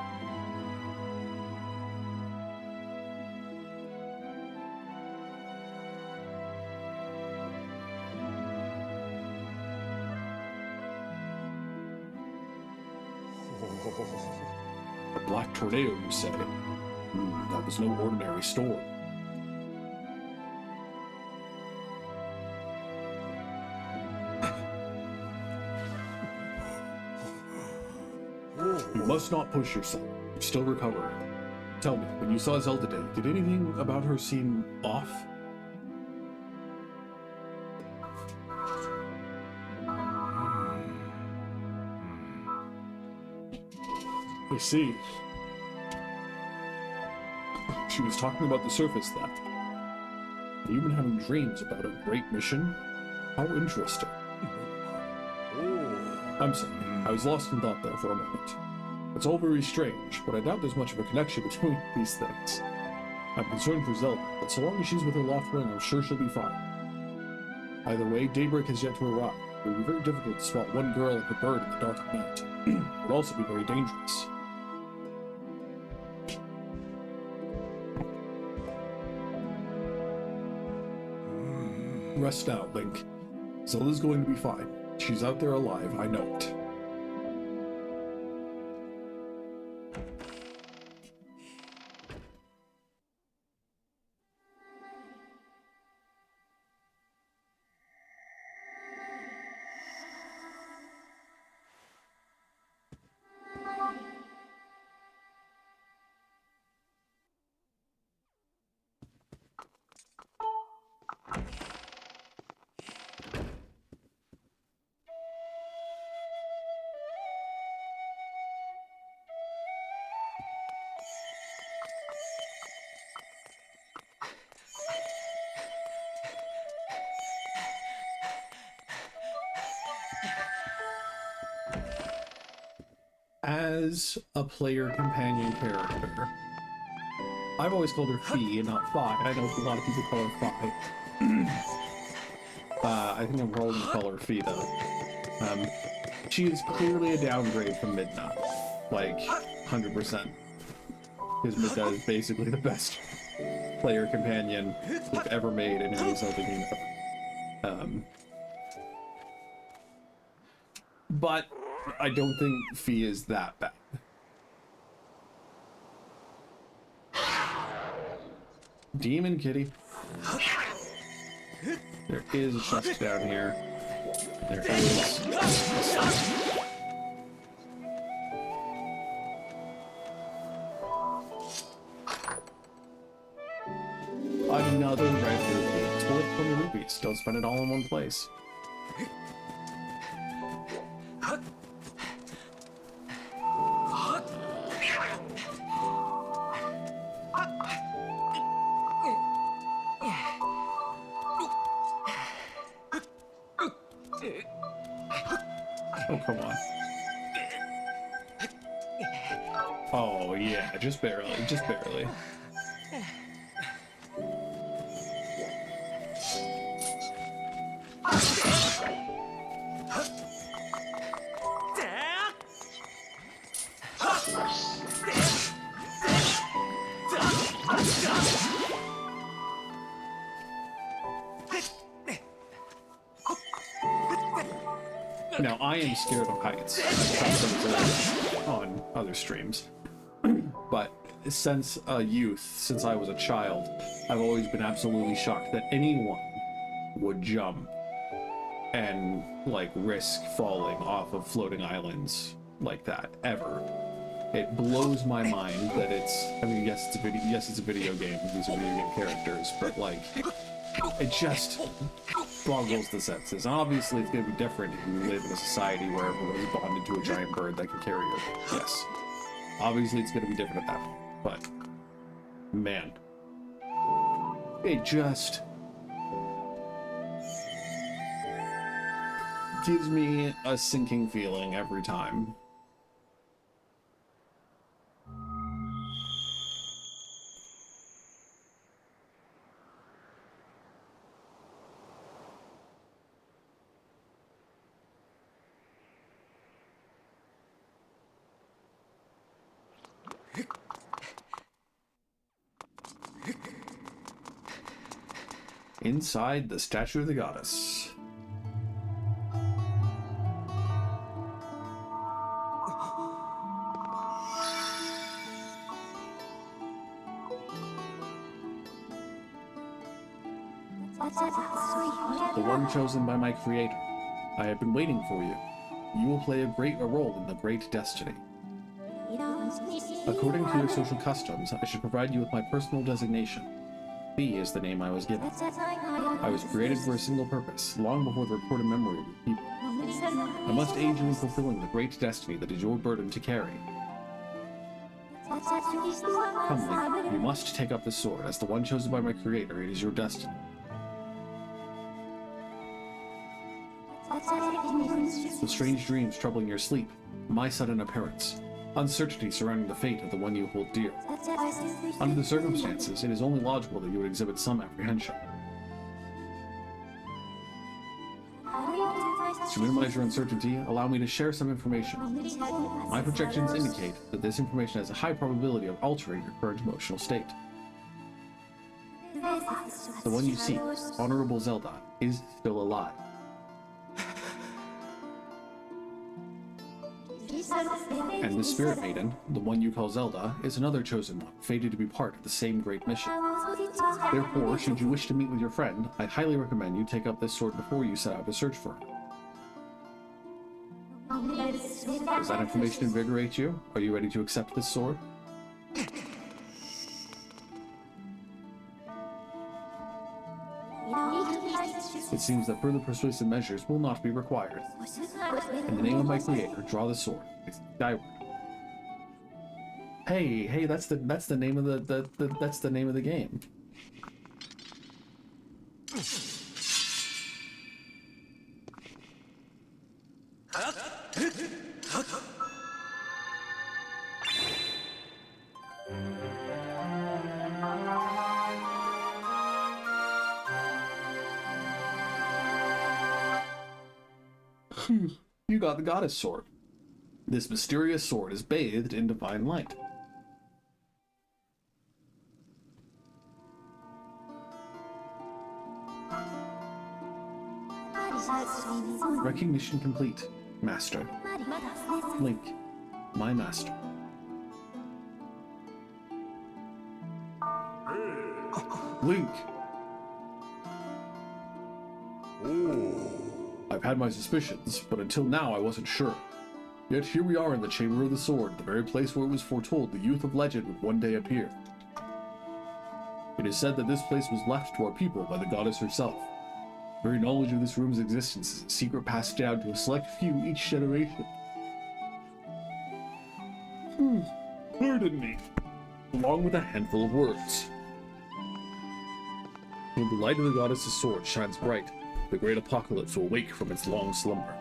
A black tornado, you say? That was no ordinary storm. You must not push yourself. You're still recovering. Tell me, when you saw Zelda Day, did anything about her seem off? I see. She was talking about the surface theft. You've been having dreams about a great mission? How interesting. I'm sorry, I was lost in thought there for a moment. It's all very strange, but I doubt there's much of a connection between these things. I'm concerned for Zelda, but so long as she's with her Loftwing, I'm sure she'll be fine. Either way, daybreak has yet to arrive. It would be very difficult to spot one girl like a bird in the dark of night. It would also be very dangerous. Rest now, Link. Zelda's going to be fine. She's out there alive, I know it. As a player companion character, I've always called her Fee and not Fi. I know a lot of people call her Fi. I think I'm probably gonna call her Fee though. She is clearly a downgrade from Midna, like 100%. Because Midna is basically the best player companion we've ever made in any Zelda game ever. But I don't think Fee is that bad. Demon Kitty. There is a chest down here. There is. Another red rupee. It's worth 20 rupees. Don't spend it all in one place. Oh, come on. Oh, yeah, just barely, just barely. Now, I am scared of heights. I've talked about it on other streams. But since youth, since I was a child, I've always been absolutely shocked that anyone would jump and, like, risk falling off of floating islands like that, ever. It blows my mind that it's, I mean, yes, it's a video game, these are video game characters, but, like, it just boggles the senses. And obviously it's going to be different if you live in a society where everyone is bonded to a giant bird that can carry you. Yes. Obviously it's going to be different at that point, but, man. It just gives me a sinking feeling every time. Inside the statue of the goddess. The one chosen by my creator. I have been waiting for you. You will play a role in the great destiny. According to your social customs, I should provide you with my personal designation. B is the name I was given. I was created for a single purpose, long before the recorded memory of the people. I must aid you in fulfilling the great destiny that is your burden to carry. Come, Link, you must take up this sword. As the one chosen by my creator, it is your destiny. The strange dreams troubling your sleep, my sudden appearance, uncertainty surrounding the fate of the one you hold dear. Under the circumstances, it is only logical that you would exhibit some apprehension. To minimize your uncertainty, allow me to share some information. My projections indicate that this information has a high probability of altering your current emotional state. The one you seek, Honorable Zelda, is still alive. And the Spirit Maiden, the one you call Zelda, is another chosen one, fated to be part of the same great mission. Therefore, should you wish to meet with your friend, I highly recommend you take up this sword before you set out to search for it. Does that information invigorate you? Are you ready to accept this sword? It seems that further persuasive measures will not be required. In the name of my creator, draw the sword. It's Skyward. Hey, that's the name of that's the name of the game. You got the goddess sword. This mysterious sword is bathed in divine light. Recognition complete, Master. Link, my master. Link! I've had my suspicions, but until now I wasn't sure. Yet here we are in the Chamber of the Sword, the very place where it was foretold the youth of legend would one day appear. It is said that this place was left to our people by the goddess herself. Very knowledge of this room's existence is a secret passed down to a select few each generation. Pardon me. Along with a handful of words. When the light of the goddess's sword shines bright, the great apocalypse will wake from its long slumber.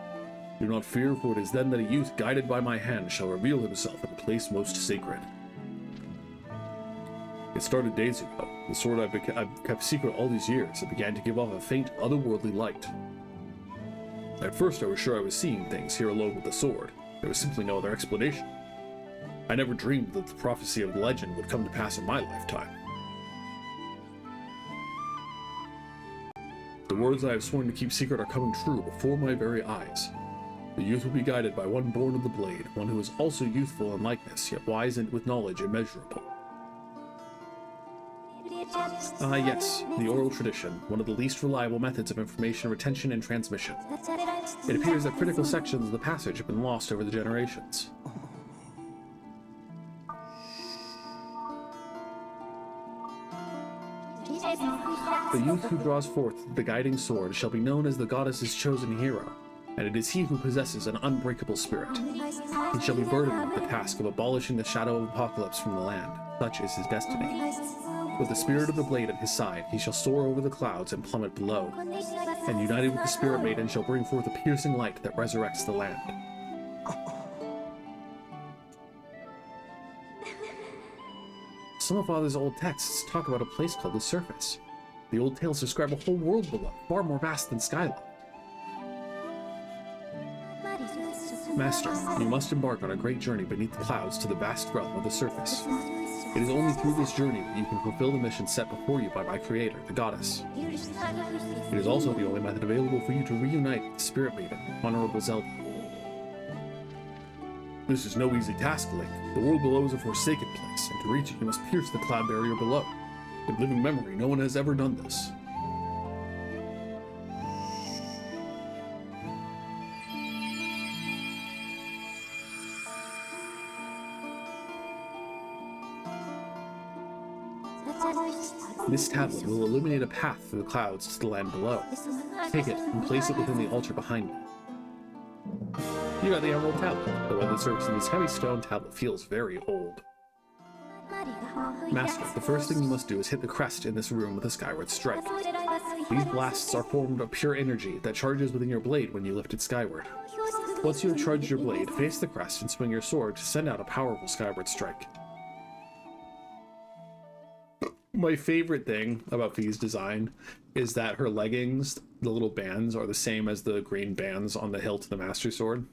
Do not fear, for it is then that a youth guided by my hand shall reveal himself in the place most sacred. It started days ago. The sword I've kept secret all these years. It began to give off a faint, otherworldly light. At first I was sure I was seeing things here alone with the sword. There was simply no other explanation. I never dreamed that the prophecy of the legend would come to pass in my lifetime. The words I have sworn to keep secret are coming true before my very eyes. The youth will be guided by one born of the blade, one who is also youthful in likeness, yet wise and with knowledge immeasurable. Ah yes, the oral tradition, one of the least reliable methods of information retention and transmission. It appears that critical sections of the passage have been lost over the generations. The youth who draws forth the guiding sword shall be known as the goddess's chosen hero, and it is he who possesses an unbreakable spirit. He shall be burdened with the task of abolishing the shadow of apocalypse from the land. Such is his destiny. With the spirit of the blade at his side, he shall soar over the clouds and plummet below, and united with the spirit maiden shall bring forth a piercing light that resurrects the land. Some of Father's old texts talk about a place called the Surface. The old tales describe a whole world below, far more vast than Skyloft. Master, you must embark on a great journey beneath the clouds to the vast realm of the Surface. It is only through this journey that you can fulfill the mission set before you by my creator, the goddess. It is also the only method available for you to reunite with the Spirit Maiden, Honorable Zelda. This is no easy task, Link. The world below is a forsaken place, and to reach it you must pierce the cloud barrier below. In living memory, no one has ever done this. This tablet will illuminate a path through the clouds to the land below. Take it and place it within the altar behind you. You got the emerald tablet, though when it serves in this heavy stone tablet feels very old. Master, the first thing you must do is hit the crest in this room with a skyward strike. These blasts are formed of pure energy that charges within your blade when you lift it skyward. Once you have charged your blade, face the crest and swing your sword to send out a powerful skyward strike. My favorite thing about Fi's design is that her leggings, the little bands, are the same as the green bands on the hilt of the Master Sword.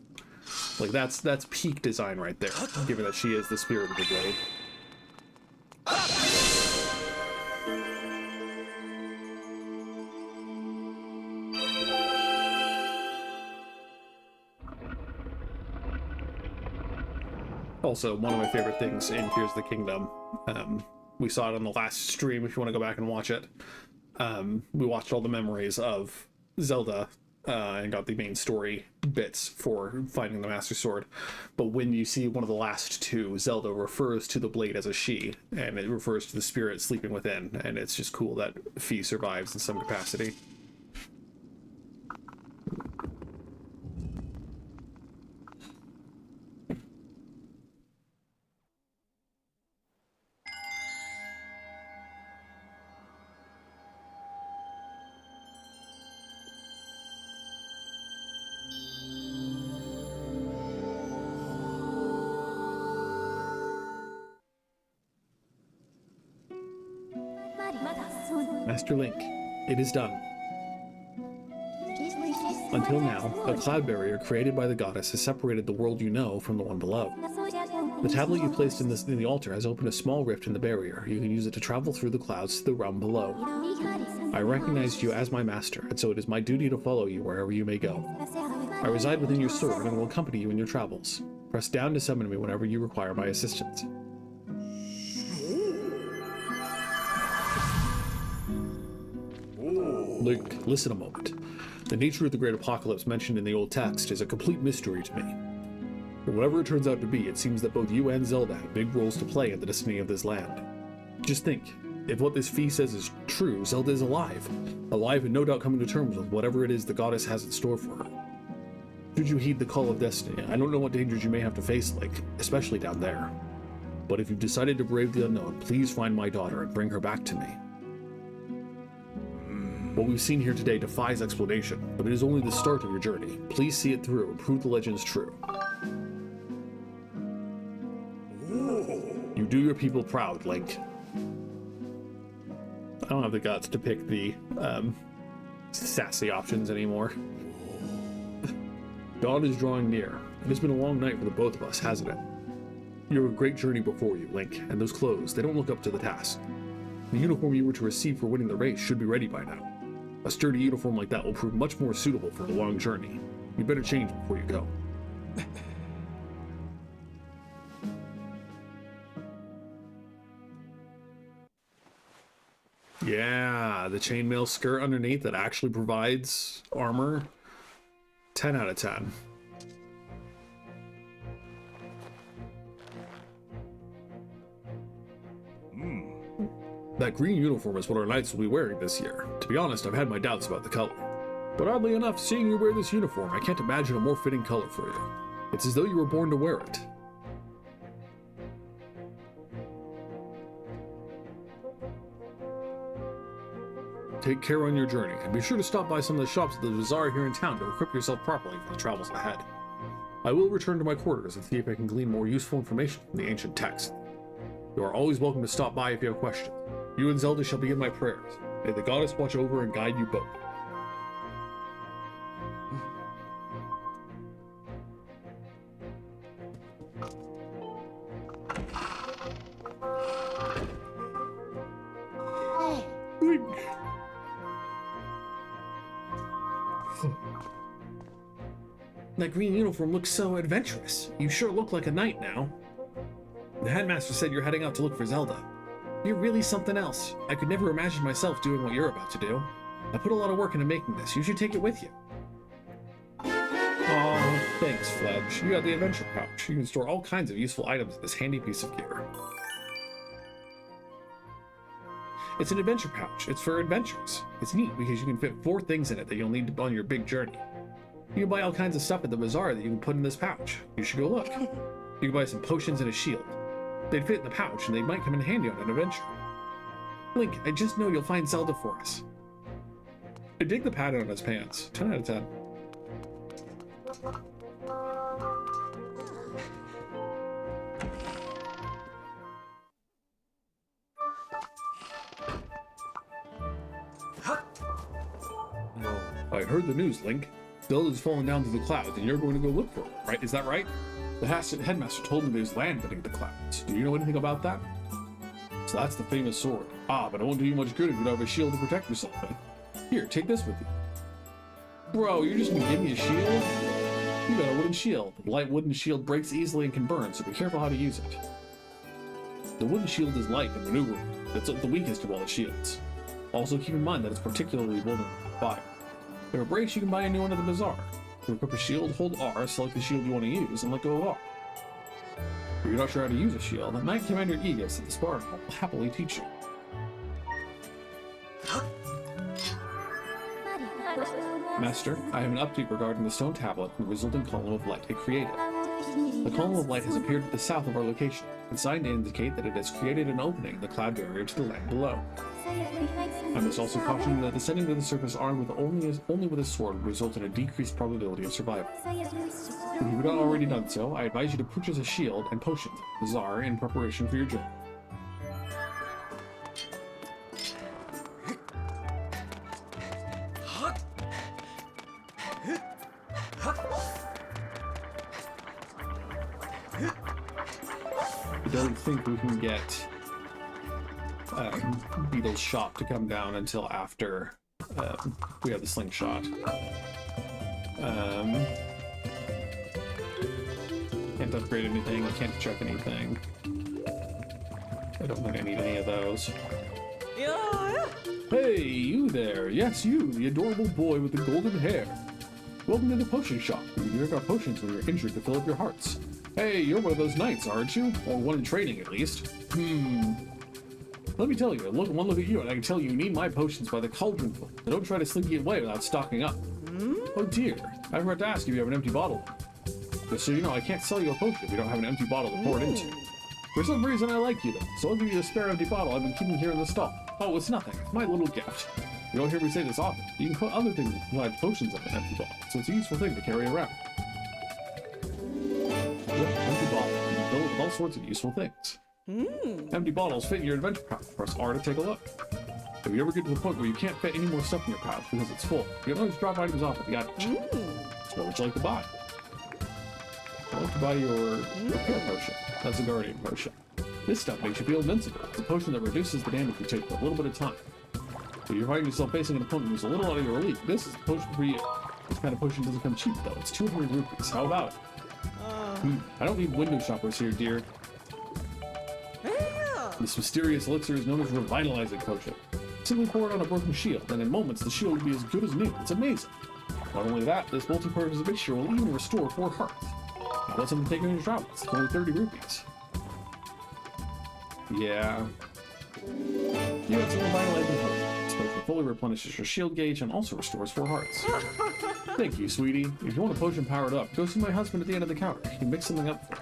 Like, that's peak design right there, given that she is the spirit of the blade. Also, one of my favorite things in Tears of the Kingdom, we saw it on the last stream if you want to go back and watch it. We watched all the memories of Zelda and got the main story bits for finding the Master Sword. But when you see one of the last two, Zelda refers to the blade as a she, and it refers to the spirit sleeping within, and it's just cool that Fi survives in some capacity. Master Link, it is done. Until now, a cloud barrier created by the goddess has separated the world you know from the one below. The tablet you placed in the altar has opened a small rift in the barrier. You can use it to travel through the clouds to the realm below. I recognized you as my master, and so it is my duty to follow you wherever you may go. I reside within your sword and will accompany you in your travels. Press down to summon me whenever you require my assistance. Link, listen a moment. The nature of the Great Apocalypse mentioned in the old text is a complete mystery to me. But whatever it turns out to be, it seems that both you and Zelda have big roles to play in the destiny of this land. Just think, if what this Fi says is true, Zelda is alive. Alive and no doubt coming to terms with whatever it is the goddess has in store for her. Should you heed the call of destiny, I don't know what dangers you may have to face, Link, especially down there. But if you've decided to brave the unknown, please find my daughter and bring her back to me. What we've seen here today defies explanation, but it is only the start of your journey. Please see it through and prove the legends true. You do your people proud, Link. I don't have the guts to pick the sassy options anymore. Dawn is drawing near. It has been a long night for the both of us, hasn't it? You have a great journey before you, Link, and those clothes, they don't look up to the task. The uniform you were to receive for winning the race should be ready by now. A sturdy uniform like that will prove much more suitable for the long journey. You better change before you go. Yeah, the chainmail skirt underneath that actually provides armor. 10 out of 10. That green uniform is what our knights will be wearing this year. To be honest, I've had my doubts about the color. But oddly enough, seeing you wear this uniform, I can't imagine a more fitting color for you. It's as though you were born to wear it. Take care on your journey, and be sure to stop by some of the shops at the bazaar here in town to equip yourself properly for the travels ahead. I will return to my quarters and see if I can glean more useful information from the ancient text. You are always welcome to stop by if you have questions. You and Zelda shall be in my prayers. May the goddess watch over and guide you both. Link. That green uniform looks so adventurous. You sure look like a knight now. The headmaster said you're heading out to look for Zelda. You're really something else. I could never imagine myself doing what you're about to do. I put a lot of work into making this. You should take it with you. Aw, thanks, Fledge. You got the adventure pouch. You can store all kinds of useful items in this handy piece of gear. It's an adventure pouch. It's for adventures. It's neat because you can fit 4 things in it that you'll need on your big journey. You can buy all kinds of stuff at the bazaar that you can put in this pouch. You should go look. You can buy some potions and a shield. They'd fit in the pouch, and they might come in handy on an adventure. Link, I just know you'll find Zelda for us. I dig the pattern on his pants. 10 out of 10. I heard the news, Link. Zelda's fallen down to the clouds, and you're going to go look for her, right? Is that right? The headmaster told me there's land beneath the clouds. Do you know anything about that? So that's the famous sword. Ah, but it won't do you much good if you don't have a shield to protect yourself with. Here, take this with you. Bro, you're just gonna give me a shield? You got a wooden shield. The light wooden shield breaks easily and can burn, so be careful how to use it. The wooden shield is light and maneuverable. It's the weakest of all the shields. Also keep in mind that it's particularly vulnerable to fire. If it breaks, you can buy a new one at the bazaar. To equip a shield, hold R, select the shield you want to use, and let go of R. If you're not sure how to use a shield, Knight Commander Aegis at the Spartan Hall will happily teach you. Master, I have an update regarding the stone tablet and the resulting column of light it created. The column of light has appeared to the south of our location, and signed to indicate that it has created an opening in the cloud barrier to the land below. I must also caution that descending to the surface armed with only with a sword would result in a decreased probability of survival. If you have not already done so, I advise you to purchase a shield and potions at the bazaar in preparation for your journey. I don't think we can get Beetle's shop to come down until after we have the slingshot. Can't upgrade anything, can't check anything. I don't think I need any of those. Hey, you there! Yes, you, the adorable boy with the golden hair. Welcome to the potion shop. We drink our potions when you're injured to fill up your hearts. Hey, you're one of those knights, aren't you? Or one in training, at least. Let me tell you, one look at you, and I can tell you need my potions by the cauldronful. So don't try to slinky away without stocking up. Oh dear, I forgot to ask if you have an empty bottle. Just so you know, I can't sell you a potion if you don't have an empty bottle to pour it into. For some reason, I like you, though, so I'll give you a spare empty bottle I've been keeping here in the stall. Oh, it's nothing. It's my little gift. You don't hear me say this often. You can put other things like potions in an empty bottle, so it's a useful thing to carry around. Yep, empty bottle. You can fill it with all sorts of useful things. Empty bottles fit in your adventure pouch. Press R to take a look. If you ever get to the point where you can't fit any more stuff in your pouch because it's full, you can always drop items off at the item shop. So what would you like to buy? I'd like to buy your repair potion. That's a guardian potion. This stuff makes you feel invincible. It's a potion that reduces the damage you take for a little bit of time. If you're finding yourself facing an opponent who's a little out of your league, this is the potion for you. This kind of potion doesn't come cheap, though. It's 200 rupees. How about it? I don't need window shoppers here, dear. This mysterious elixir is known as Revitalizing Potion. Simply pour it on a broken shield, and in moments the shield will be as good as new. It's amazing. Not only that, this multi-purpose mixture will even restore 4 hearts. Now let something take on your travels. It's only 30 rupees. Yeah. You have some Revitalizing Potion. This potion fully replenishes your shield gauge and also restores 4 hearts. Thank you, sweetie. If you want a potion powered up, go see my husband at the end of the counter. He can mix something up for you.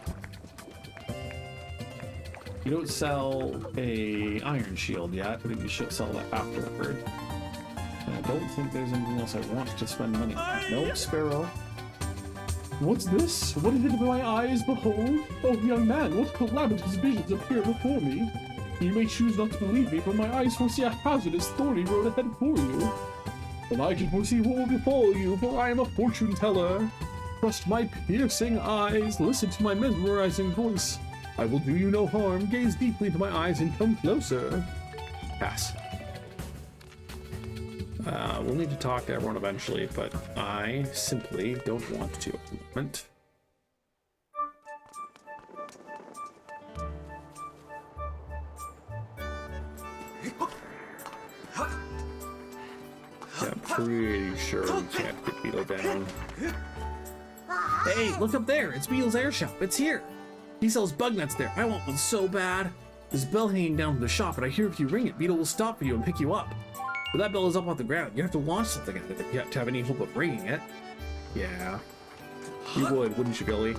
You don't sell a iron shield yet. I think you should sell that afterward. And I don't think there's anything else I want to spend money on. Nope, Sparrow. What's this? What is it my eyes behold? Oh, young man, what calamitous visions appear before me? You may choose not to believe me, but my eyes foresee a hazardous, thorny road ahead for you. But I can foresee what will befall you, for I am a fortune teller. Trust my piercing eyes, listen to my mesmerizing voice. I will do you no harm, gaze deeply into my eyes and come closer. Pass. We'll need to talk to everyone eventually, but I simply don't want to at the moment. Yeah, I'm pretty sure we can't get Beetle down. Hey, look up there! It's Beetle's air shop. It's here! He sells bug nuts there. I want one so bad. There's a bell hanging down from the shop, and I hear if you ring it, Beetle will stop for you and pick you up. But that bell is up off the ground. You have to launch something at it if you have to have any hope of ringing it. Yeah. You would, wouldn't you, Billy?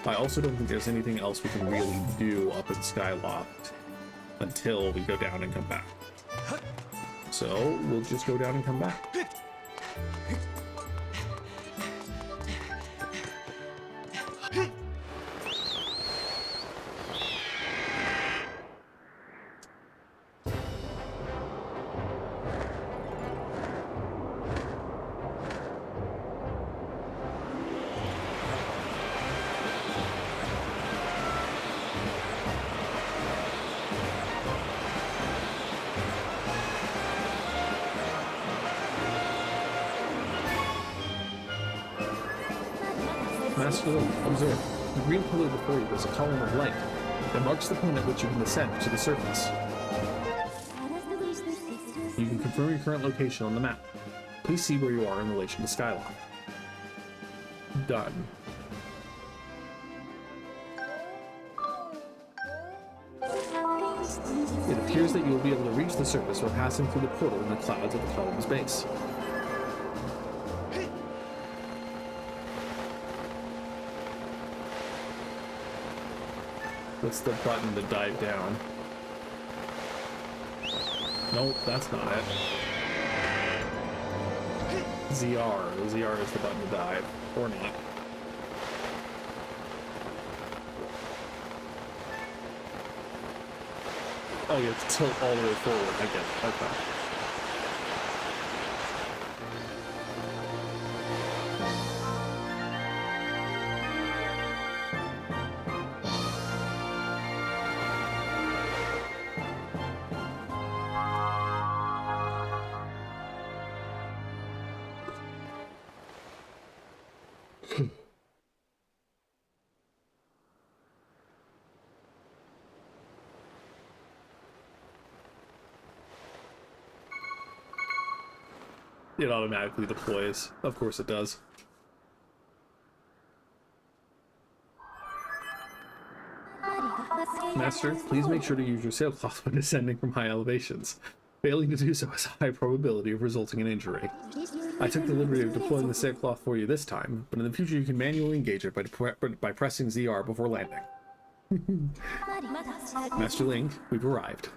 I also don't think there's anything else we can really do up in Skyloft until we go down and come back. So, we'll just go down and come back. Master, observe. The green pillar before you is a column of light that marks the point at which you can descend to the surface. You can confirm your current location on the map. Please see where you are in relation to Skyloft. Done. It appears that you will be able to reach the surface while passing through the portal in the clouds at the column's base. What's the button to dive down? Nope, that's not it. ZR. ZR is the button to dive. Or not. Oh, you have to tilt all the way forward. I get it. Okay. It automatically deploys. Of course it does. Master, please make sure to use your sailcloth when descending from high elevations. Failing to do so has a high probability of resulting in injury. I took the liberty of deploying the sailcloth for you this time, but in the future you can manually engage it by pressing ZR before landing. Master Link, we've arrived.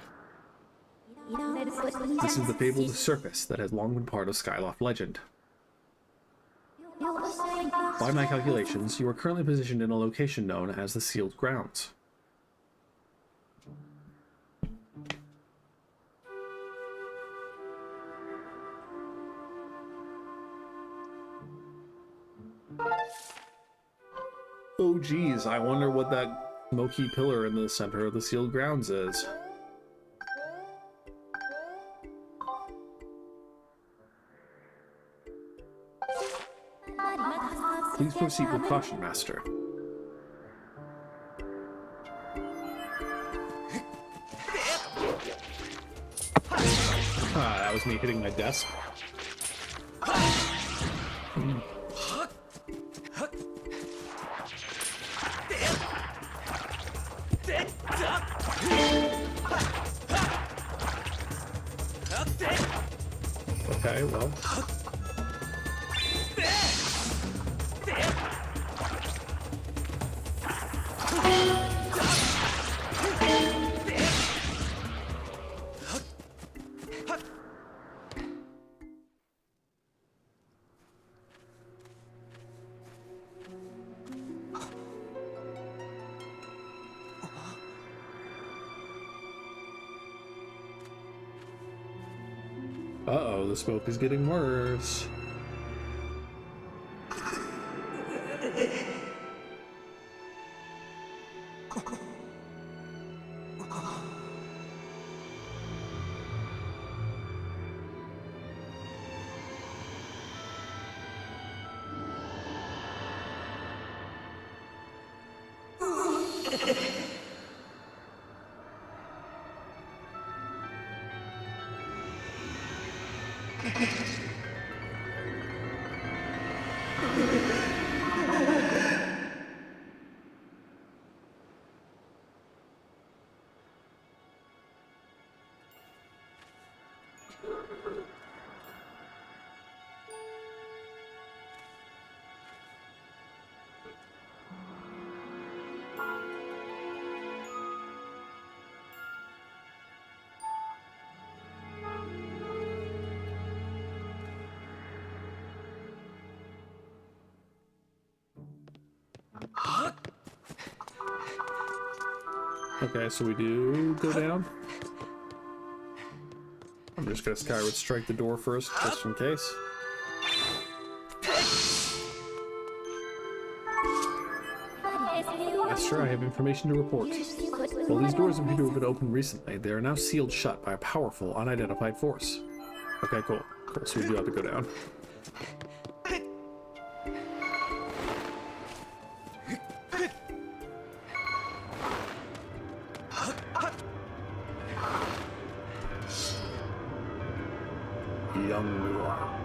This is the fabled surface that has long been part of Skyloft legend. By my calculations, you are currently positioned in a location known as the Sealed Grounds. Oh geez, I wonder what that smoky pillar in the center of the Sealed Grounds is. Please proceed with caution, Master. Ah, that was me hitting my desk. Okay, well. Uh-oh, the smoke is getting worse. Okay, so we do go down. I'm just gonna Skyward strike the door first, just in case. Master, I have information to report. While these doors appear to have been opened recently, they are now sealed shut by a powerful, unidentified force. Okay, cool. Cool, so we do have to go down. Young Noir,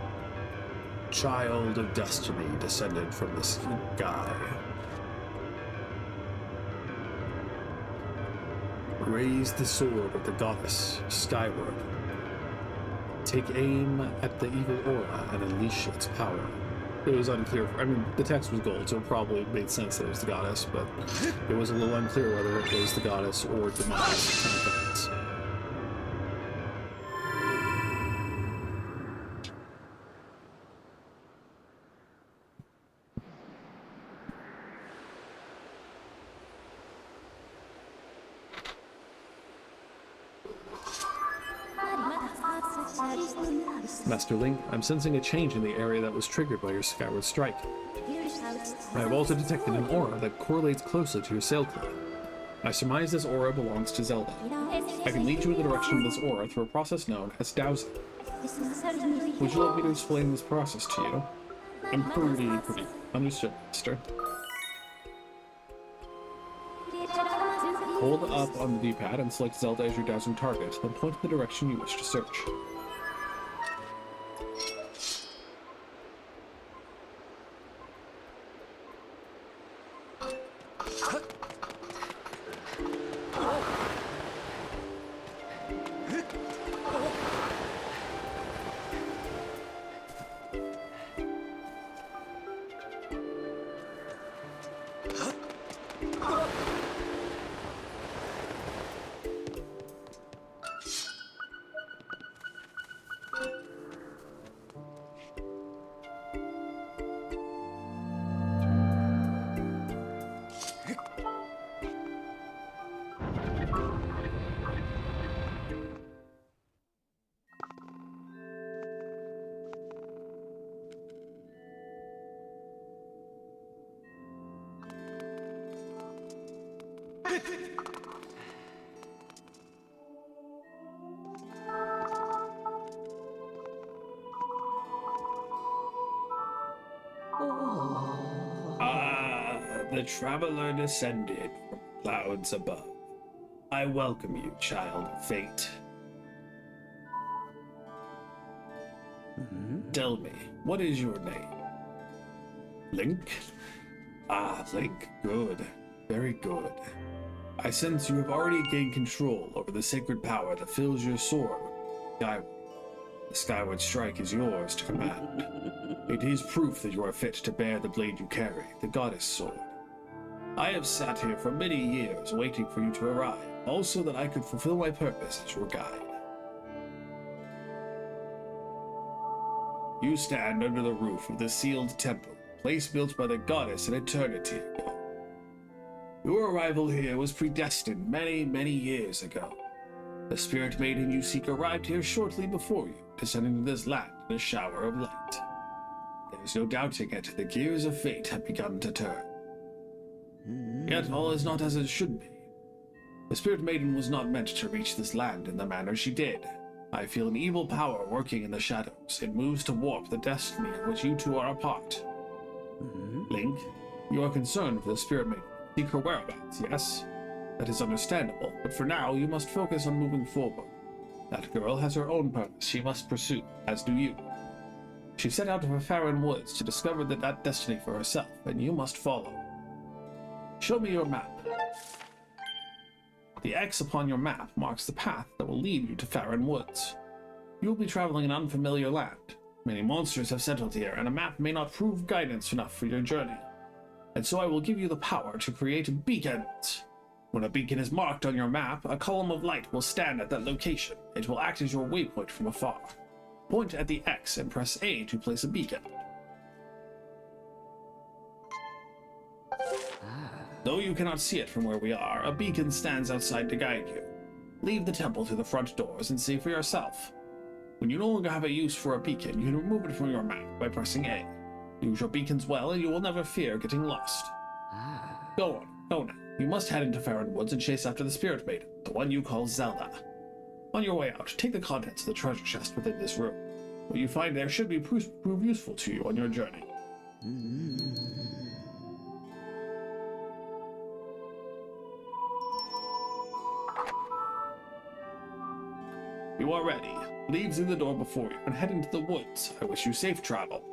child of destiny descended from the sky. Raise the sword of the goddess skyward. Take aim at the evil aura and unleash its power. It was unclear. I mean, the text was gold, so it probably made sense that it was the goddess, but it was a little unclear whether it was the goddess or demise kind of things. Master Link, I'm sensing a change in the area that was triggered by your Skyward Strike. I have also detected an aura that correlates closely to your sail club. I surmise this aura belongs to Zelda. I can lead you in the direction of this aura through a process known as dowsing. Would you like me to explain this process to you? I'm pretty understood, Master. Hold up on the D-pad and select Zelda as your dowsing target, then point in the direction you wish to search. The traveler descended from clouds above. I welcome you, child of fate. Tell me, what is your name? Link? Ah, Link. Good. Very good. I sense you have already gained control over the sacred power that fills your sword. Skyward. The Skyward Strike is yours to command. It is proof that you are fit to bear the blade you carry, the Goddess Sword. I have sat here for many years waiting for you to arrive, also that I could fulfill my purpose as your guide. You stand under the roof of the sealed temple, place built by the goddess an eternity ago. Your arrival here was predestined many, many years ago. The spirit maiden you seek arrived here shortly before you, descending to this land in a shower of light. There's no doubting it, the gears of fate have begun to turn. Yet all is not as it should be. The spirit maiden was not meant to reach this land in the manner she did. I feel an evil power working in the shadows. It moves to warp the destiny of which you two are a part. Link, you are concerned for the spirit maiden. Seek her whereabouts, yes? That is understandable, but for now you must focus on moving forward. That girl has her own purpose she must pursue, as do you. She set out for Farron Woods to discover that destiny for herself, and you must follow. Show me your map. The X upon your map marks the path that will lead you to Farron Woods. You will be traveling in unfamiliar land. Many monsters have settled here, and a map may not prove guidance enough for your journey. And so I will give you the power to create beacons. When a beacon is marked on your map, a column of light will stand at that location. It will act as your waypoint from afar. Point at the X and press A to place a beacon. Though you cannot see it from where we are, a beacon stands outside to guide you. Leave the temple through the front doors and see for yourself. When you no longer have a use for a beacon, you can remove it from your map by pressing A. Use your beacons well and you will never fear getting lost. Go on, go now. You must head into Farron Woods and chase after the Spirit Maiden, the one you call Zelda. On your way out, take the contents of the treasure chest within this room. What you find there should prove useful to you on your journey. You are ready. Leave through the door before you and head into the woods. I wish you safe travel.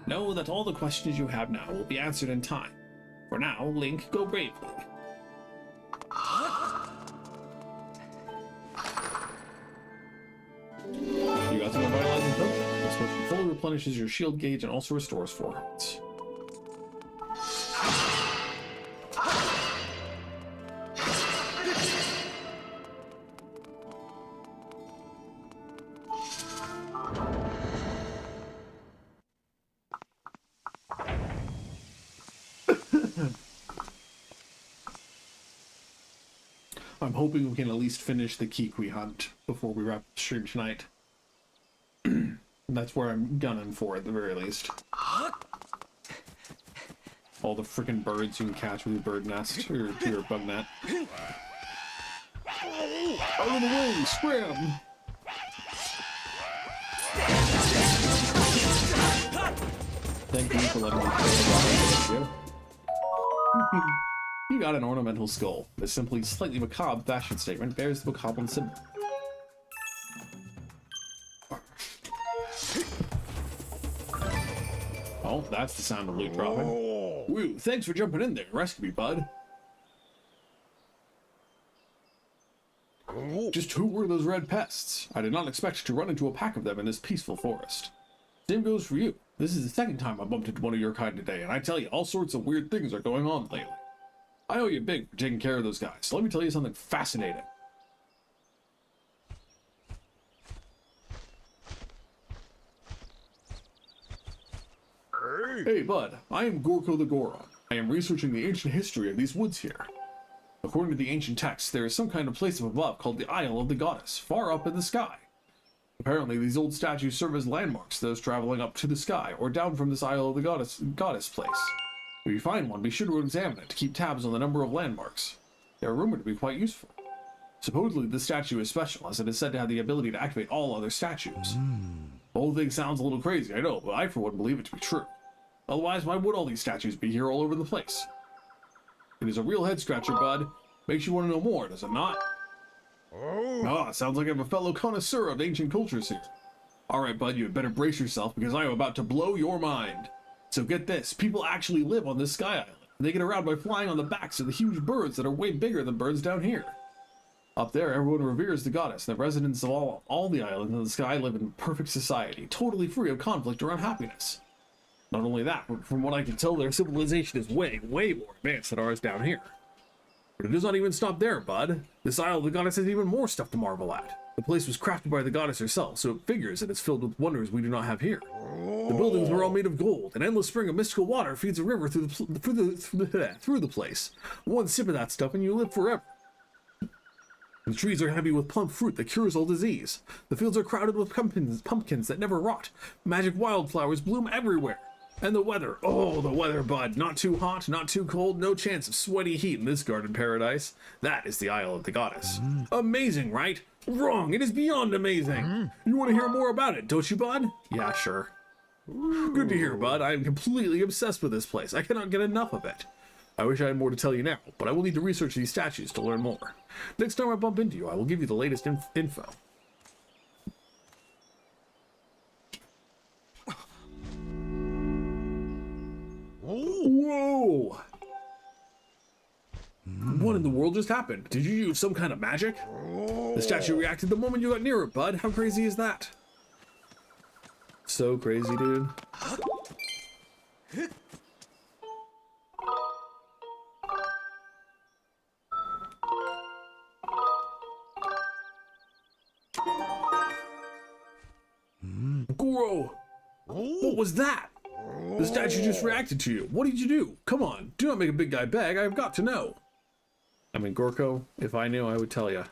Know that all the questions you have now will be answered in time. For now, Link, go bravely. You got some revitalizing potion. This potion fully replenishes your shield gauge and also restores 4 hearts. I'm hoping we can at least finish the Kikwi hunt before we wrap the stream tonight. That's where I'm gunning for at the very least. All the freaking birds you can catch with your bird nest or your bug net. Out of the way, scram! Thank you for letting me play. You got an ornamental skull. This simply slightly macabre fashion statement bears the macabre symbol. Oh, that's the sound of loot dropping. Woo, thanks for jumping in there. Rescue me, bud. Just who were those red pests? I did not expect to run into a pack of them in this peaceful forest. Same goes for you. This is the second time I bumped into one of your kind today, and I tell you, all sorts of weird things are going on lately. I owe you big for taking care of those guys, so let me tell you something fascinating. Hey, bud, I am Gorko the Goron. I am researching the ancient history of these woods here. According to the ancient texts, there is some kind of place up above called the Isle of the Goddess, far up in the sky. Apparently, these old statues serve as landmarks to those traveling up to the sky or down from this Isle of the Goddess place. If you find one, be sure to examine it to keep tabs on the number of landmarks. They are rumored to be quite useful. Supposedly, this statue is special, as it is said to have the ability to activate all other statues. The whole thing sounds a little crazy, I know, but I for one believe it to be true. Otherwise, why would all these statues be here all over the place? It is a real head scratcher, bud. Makes you want to know more, does it not? Ah, sounds like I have a fellow connoisseur of ancient cultures here. Alright, bud, you had better brace yourself because I am about to blow your mind. So get this, people actually live on this sky island. They get around by flying on the backs of the huge birds that are way bigger than birds down here. Up there, everyone reveres the goddess, and the residents of all the islands in the sky live in perfect society, totally free of conflict or unhappiness. Not only that, but from what I can tell, their civilization is way, way more advanced than ours down here. But it does not even stop there, bud. This isle of the goddess has even more stuff to marvel at. The place was crafted by the goddess herself, so it figures that it's filled with wonders we do not have here. The buildings were all made of gold. An endless spring of mystical water feeds a river through the place. One sip of that stuff and you live forever. The trees are heavy with plump fruit that cures all disease. The fields are crowded with pumpkins that never rot. Magic wildflowers bloom everywhere. And the weather, oh, the weather, bud. Not too hot, not too cold, no chance of sweaty heat in this garden paradise. That is the Isle of the Goddess. Amazing, right? Wrong, it is beyond amazing. You want to hear more about it, don't you, bud? Yeah, sure. Good to hear, bud. I am completely obsessed with this place. I cannot get enough of it. I wish I had more to tell you now, but I will need to research these statues to learn more. Next time I bump into you, I will give you the latest info. Whoa! What in the world just happened? Did you use some kind of magic? The statue reacted the moment you got near it, bud. How crazy is that? So crazy, dude. Goro! What was that? The statue just reacted to you. What did you do? Come on, do not make a big guy beg. I've got to know. I mean, Gorko, if I knew, I would tell you.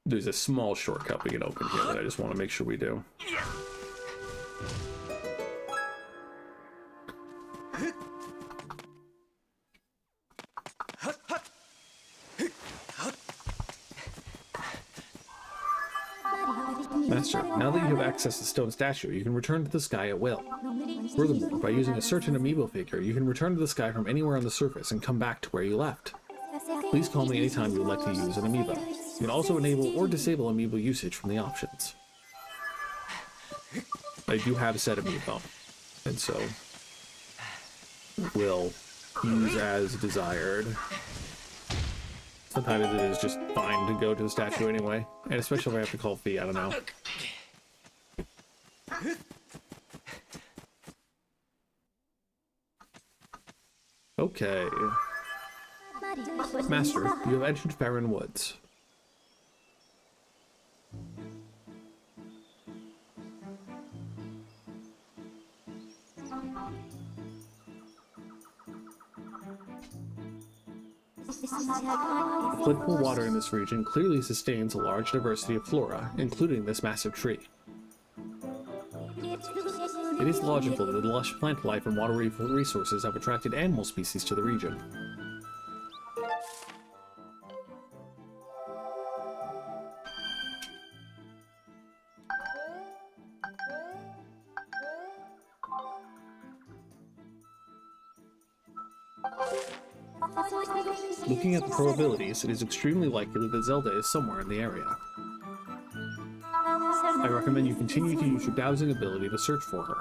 There's a small shortcut we can open here that I just want to make sure we do. Master, now that you have accessed the stone statue, you can return to the sky at will. Furthermore, by using a certain amiibo figure, you can return to the sky from anywhere on the surface and come back to where you left. Please call me anytime you would like to use an amiibo. You can also enable or disable amiibo usage from the options. I do have said amiibo, and so will use as desired. Sometimes it is just fine to go to the statue anyway, and especially if I have to call Fee, I don't know. Okay. Master, you have entered Farron Woods. Applicable water in this region clearly sustains a large diversity of flora, including this massive tree. It is logical that the lush plant life and watery resources have attracted animal species to the region. Looking at the probabilities, it is extremely likely that Zelda is somewhere in the area. I recommend you continue to use your dowsing ability to search for her.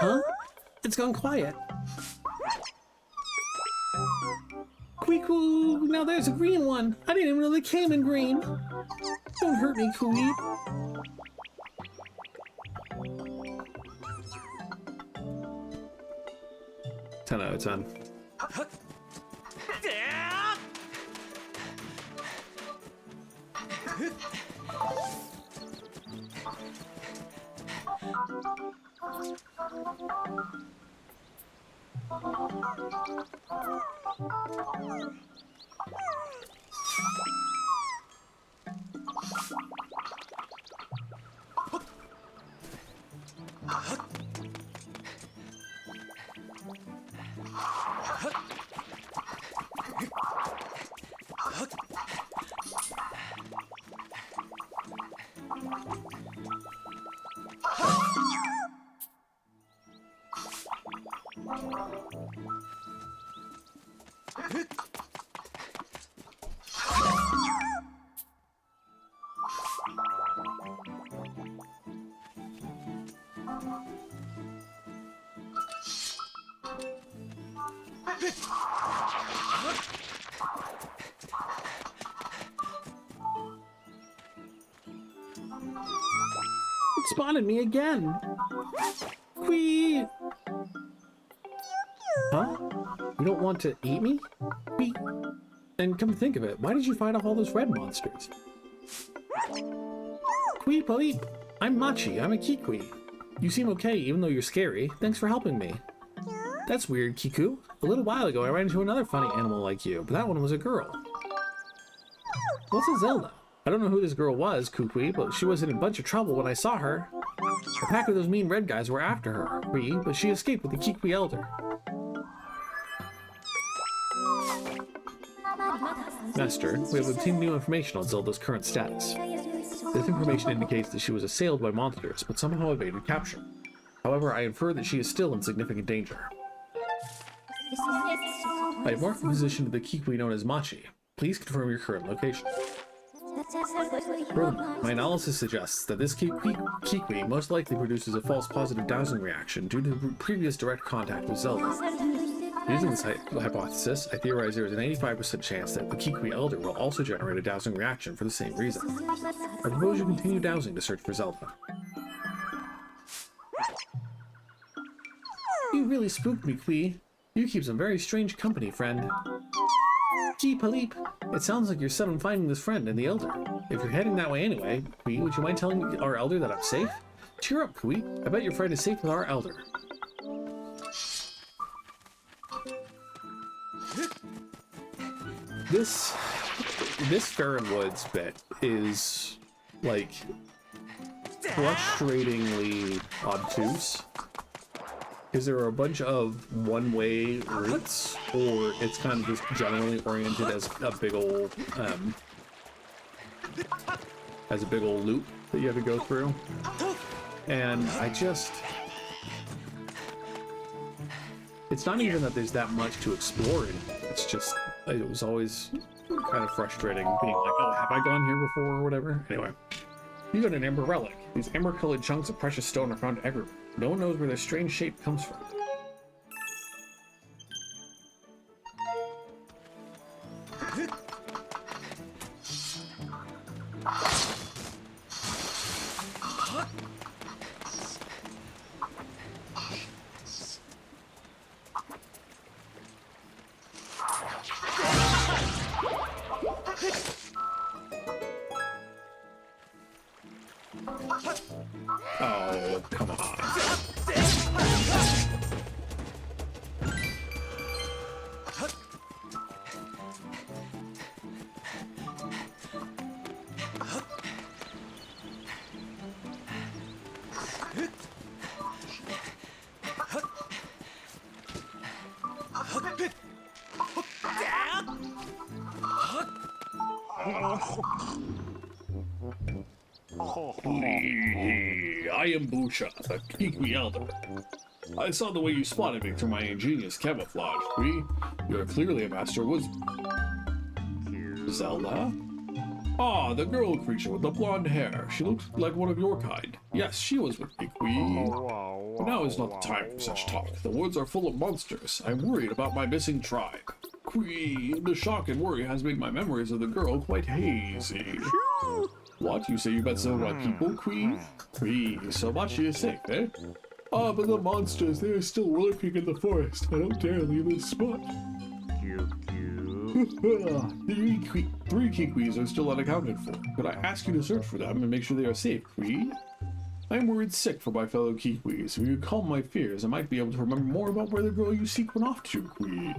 Huh? It's gone quiet. Queequoo! Now there's a green one! I didn't even know they came in green! Don't hurt me, Kui. 10 out of 10. It spotted me again. Whee! Huh? You don't want to eat me? Whee! And come to think of it, why did you fight off all those red monsters? Quee Poip! I'm Machi, I'm a Kikwi. You seem okay, even though you're scary. Thanks for helping me. That's weird, Kiku. A little while ago, I ran into another funny animal like you, but that one was a girl. What's a Zelda? I don't know who this girl was, Kukui, but she was in a bunch of trouble when I saw her. A pack of those mean red guys were after her, but she escaped with the Kikui Elder. Master, we have obtained new information on Zelda's current status. This information indicates that she was assailed by monsters, but somehow evaded capture. However, I infer that she is still in significant danger. I have marked the position of the Kikui known as Machi. Please confirm your current location. Furthermore, my analysis suggests that this Kikui most likely produces a false positive dowsing reaction due to previous direct contact with Zelda. Using this hypothesis, I theorize there is an 85% chance that the Kikui Elder will also generate a dowsing reaction for the same reason. I propose you continue dowsing to search for Zelda. You really spooked me, Kui. You keep some very strange company, friend. Gee, Palip, it sounds like you're set on finding this friend and the Elder. If you're heading that way anyway, Kui, would you mind telling our Elder that I'm safe? Cheer up, Kui. I bet your friend is safe with our Elder. This Faron Woods bit is, like, frustratingly obtuse. Because there are a bunch of one-way routes, or it's kind of just generally oriented as a big old, loop that you have to go through. And it's not even that there's that much to explore in it. It's just, it was always kind of frustrating being like, oh, have I gone here before or whatever? Anyway. You got an amber relic. These amber-colored chunks of precious stone are found everywhere. No one knows where their strange shape comes from. Oh, come on. I am Busha, the Kikui Elder. I saw the way you spotted me through my ingenious camouflage, Kui. You're clearly a master woodsman. Zelda? Ah, the girl creature with the blonde hair. She looks like one of your kind. Yes, she was with me, Kui. But now is not the time for such talk. The woods are full of monsters. I'm worried about my missing tribe. Kui, the shock and worry has made my memories of the girl quite hazy. What? You say you met several people, Kui? Kui, so Machi is safe, eh? Ah, but the monsters, they are still lurking in the forest. I don't dare leave this spot. Three Kikwis are still unaccounted for. Could I ask you to search for them and make sure they are safe, Queen? I am worried sick for my fellow Kikwis. If you could calm my fears, I might be able to remember more about where the girl you seek went off to, Queen.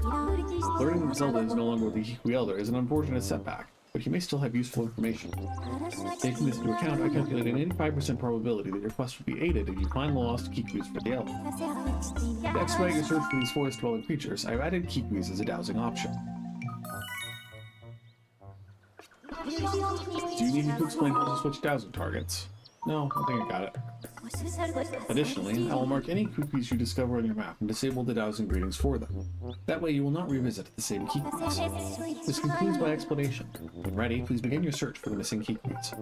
Learning that Zelda is no longer with the Kikwi Elder is an unfortunate setback, but he may still have useful information. Taking this into account, I calculate an 85% probability that your quest will be aided if you find the lost Kikwis for the Elder. To expedite your search for these forest-dwelling creatures, I have added Kikwis as a dowsing option. Do you need me to explain how to switch dowsing targets? No, I think I got it. Additionally, I will mark any Kikwis you discover on your map and disable the dowsing greetings for them. That way you will not revisit the same Kikwis. This concludes my explanation. When ready, please begin your search for the missing Kikwis.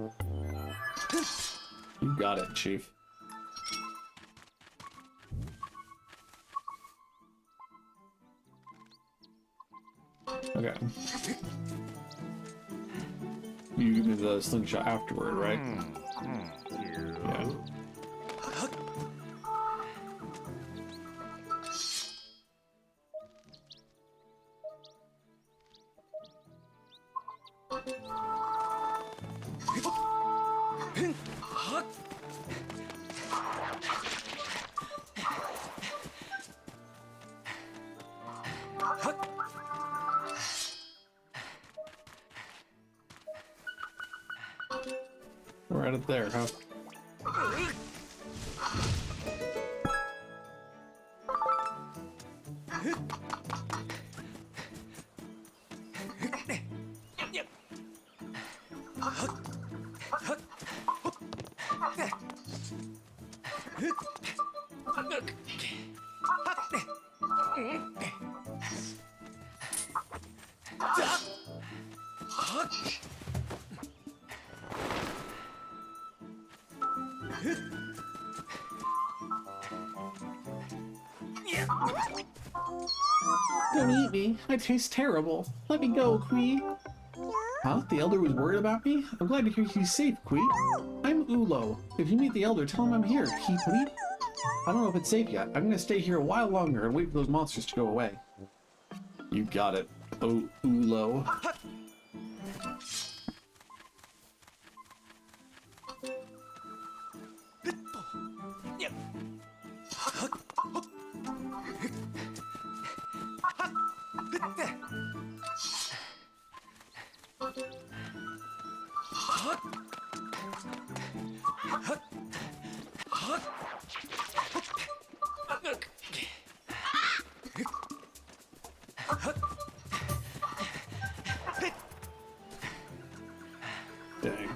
You got it, Chief. Okay. You give me the slingshot afterward, right? Yeah. We're right up there, huh? Don't eat me. I taste terrible. Let me go, Quee. Huh? The Elder was worried about me? I'm glad to hear he's safe, Quee. I'm Ulo. If you meet the Elder, tell him I'm here, Quee. I don't know if it's safe yet. I'm gonna stay here a while longer and wait for those monsters to go away. You got it. Oh, Ulo. Dang.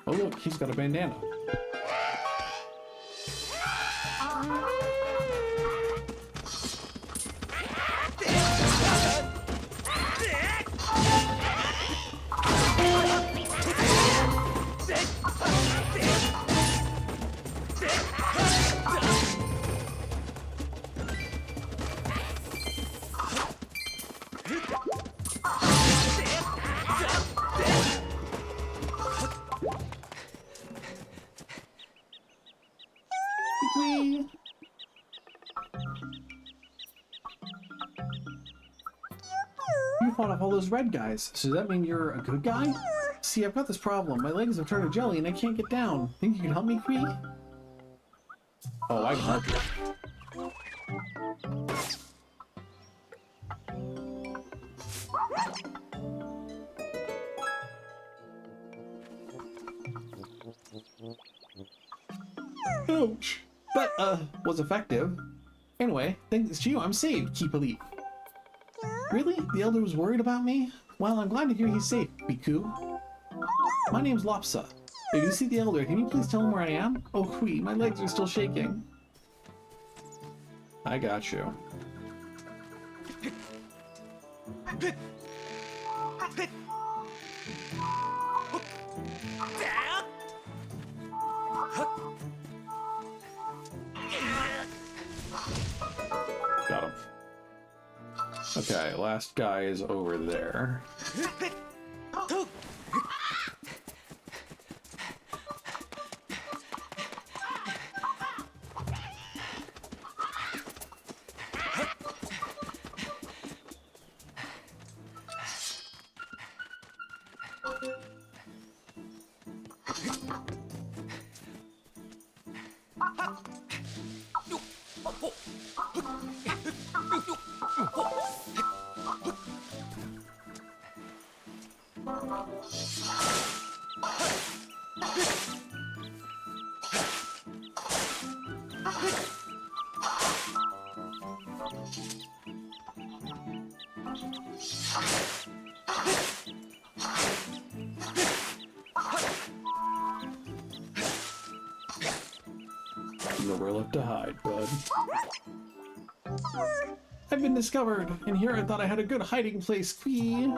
Oh look, he's got a bandana. Whee! You fought off all those red guys, so does that mean you're a good guy? See, I've got this problem. My legs have turned to jelly and I can't get down. Think you can help me, Quee? Oh, I can help you. Ouch! But, was effective. Anyway, thanks to you, I'm saved, Keep Elite. Really? The Elder was worried about me? Well, I'm glad to hear he's safe, Biku. My name's Lopsa. If you see the Elder, can you please tell him where I am? Oh, Quee, my legs are still shaking. I got you. Got him. Okay, last guy is over there. Nowhere left to hide, bud. I've been discovered, and here I thought I had a good hiding place, Quee.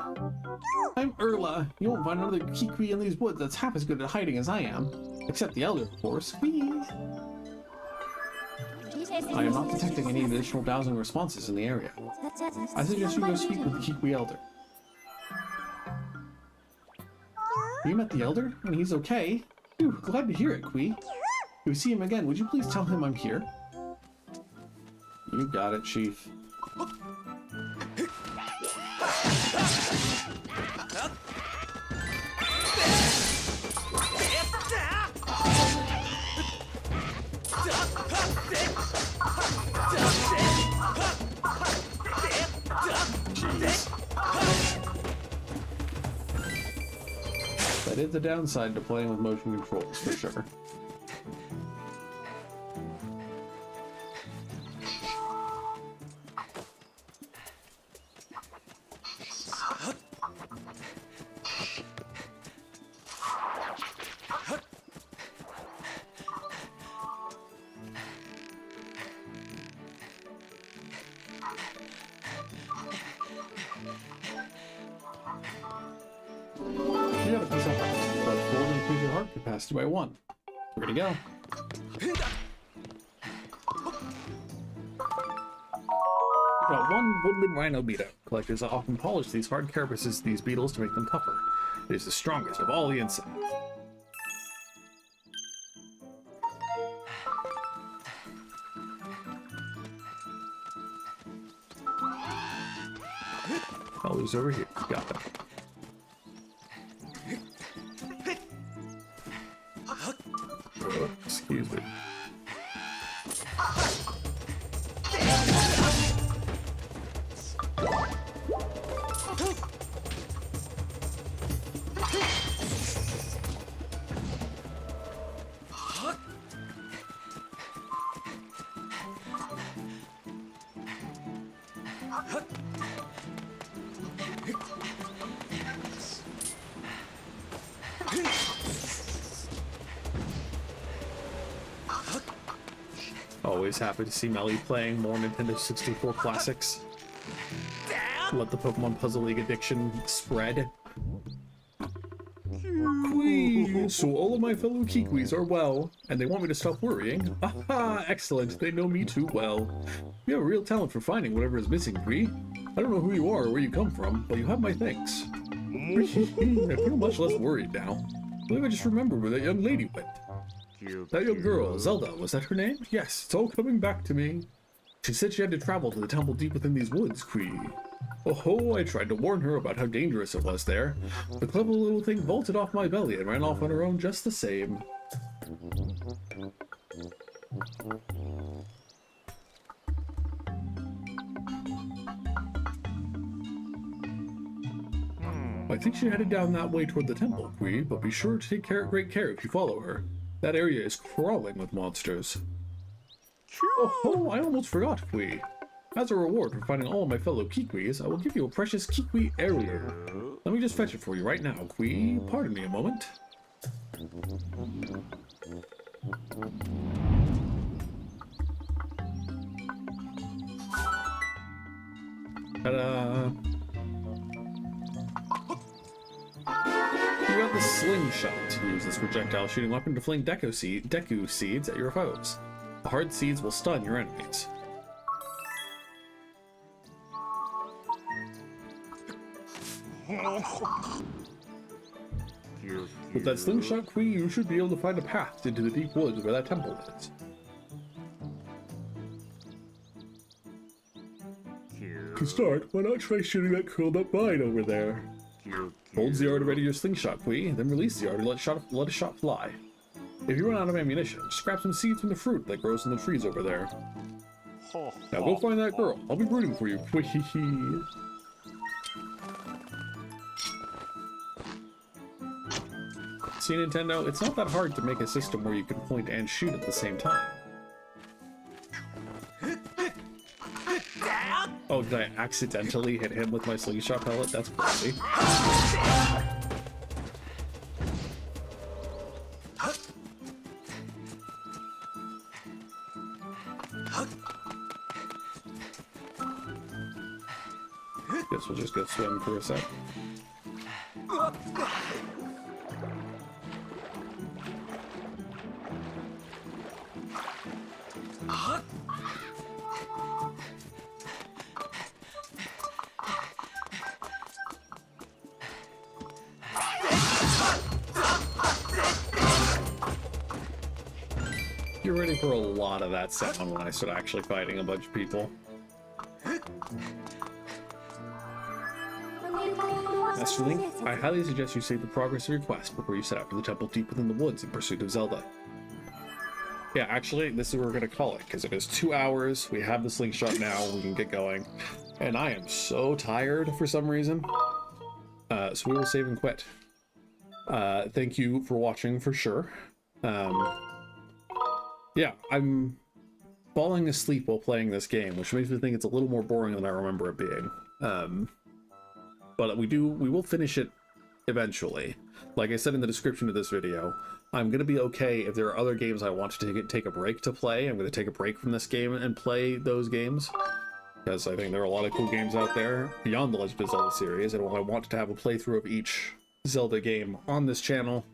I'm Erla. You won't find another Kikwi in these woods that's half as good at hiding as I am. Except the Elder, of course. Quee. I am not detecting any additional dowsing responses in the area. I suggest you go speak with the Kikwi Elder. You met the Elder? And he's okay? Phew, glad to hear it, Quee. If you see him again, would you please tell him I'm here? You got it, Chief. That is the downside to playing with motion controls, for sure. You got a piece of heart. That's full and increase your heart capacity by 1. Ready to go. Got one woodland rhino beetle. Collectors often polish these hard carapaces of these beetles to make them tougher. It is the strongest of all the insects. Oh, who's over here? Got them. Oh, excuse me. Always happy to see Melly playing more Nintendo 64 classics. Let the Pokemon Puzzle League addiction spread. Whee! So all of my fellow Kikwis are well, and they want me to stop worrying. Aha! Excellent, they know me too well. You have a real talent for finding whatever is missing, Bree. I don't know who you are or where you come from, but you have my thanks. I feel much less worried now. I believe I just remembered where that young lady went. That young girl, Zelda, was that her name? Yes, it's all coming back to me. She said she had to travel to the temple deep within these woods, Kui. Oh, I tried to warn her about how dangerous it was there. The clever little thing vaulted off my belly and ran off on her own just the same. I think she headed down that way toward the temple, Kui, but be sure to take great care if you follow her. That area is crawling with monsters. Oh, I almost forgot, Kui. As a reward for finding all of my fellow Kikwis, I will give you a precious Kikwi heirloom. Let me just fetch it for you right now, Kui. Pardon me a moment. Ta-da! You got the slingshot. Use this projectile shooting weapon to fling Deku seeds at your foes. The hard seeds will stun your enemies. With that slingshot, Kui, you should be able to find a path into the deep woods where that temple is. To start, why not try shooting that curled up vine over there? Hold ZR to ready your slingshot, Kui, then release ZR to let a shot fly. If you run out of ammunition, just grab some seeds from the fruit that grows in the trees over there. Now go find that girl. I'll be rooting for you, Kui. See, Nintendo, it's not that hard to make a system where you can point and shoot at the same time. Oh, did I accidentally hit him with my slingshot pellet? That's crazy. Guess we'll just go swim for a sec. You're ready for a lot of that sound when I start actually fighting a bunch of people. Master Link, I highly suggest you save the progress of your quest before you set out for the temple deep within the woods in pursuit of Zelda. Yeah, actually, this is what we're going to call it, because it is 2 hours, we have the slingshot now, we can get going. And I am so tired for some reason. So we will save and quit. Thank you for watching for sure. Yeah, I'm falling asleep while playing this game, which makes me think it's a little more boring than I remember it being. But we will finish it eventually. Like I said in the description of this video, I'm going to be okay if there are other games I want to take a break to play. I'm going to take a break from this game and play those games. Because I think there are a lot of cool games out there beyond the Legend of Zelda series, and while I want to have a playthrough of each Zelda game on this channel,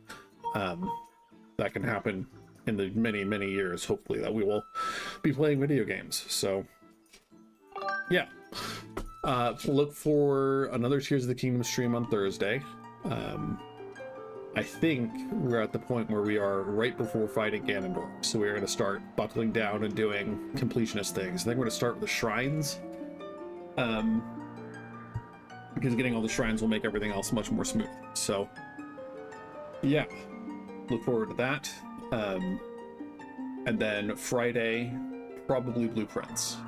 that can happen in the many, many years, hopefully, that we will be playing video games. So, yeah. Look for another Tears of the Kingdom stream on Thursday. I think we're at the point where we are right before fighting Ganondorf, so we're going to start buckling down and doing completionist things. I think we're going to start with the shrines, because getting all the shrines will make everything else much more smooth. So, yeah, look forward to that. And then Friday, probably Blueprints.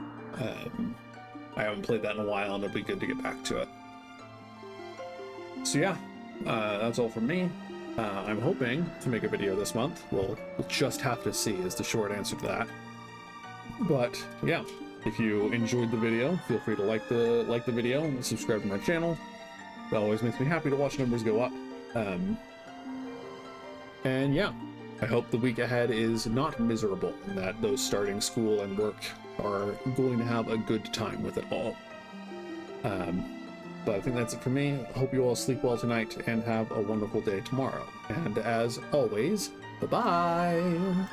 I haven't played that in a while, and it'll be good to get back to it. So yeah, that's all from me. I'm hoping to make a video this month. We'll just have to see is the short answer to that. But yeah, if you enjoyed the video, feel free to like the video and subscribe to my channel. That always makes me happy to watch numbers go up. And yeah, I hope the week ahead is not miserable, and that those starting school and work are going to have a good time with it all. But I think that's it for me. I hope you all sleep well tonight and have a wonderful day tomorrow. And as always, bye-bye!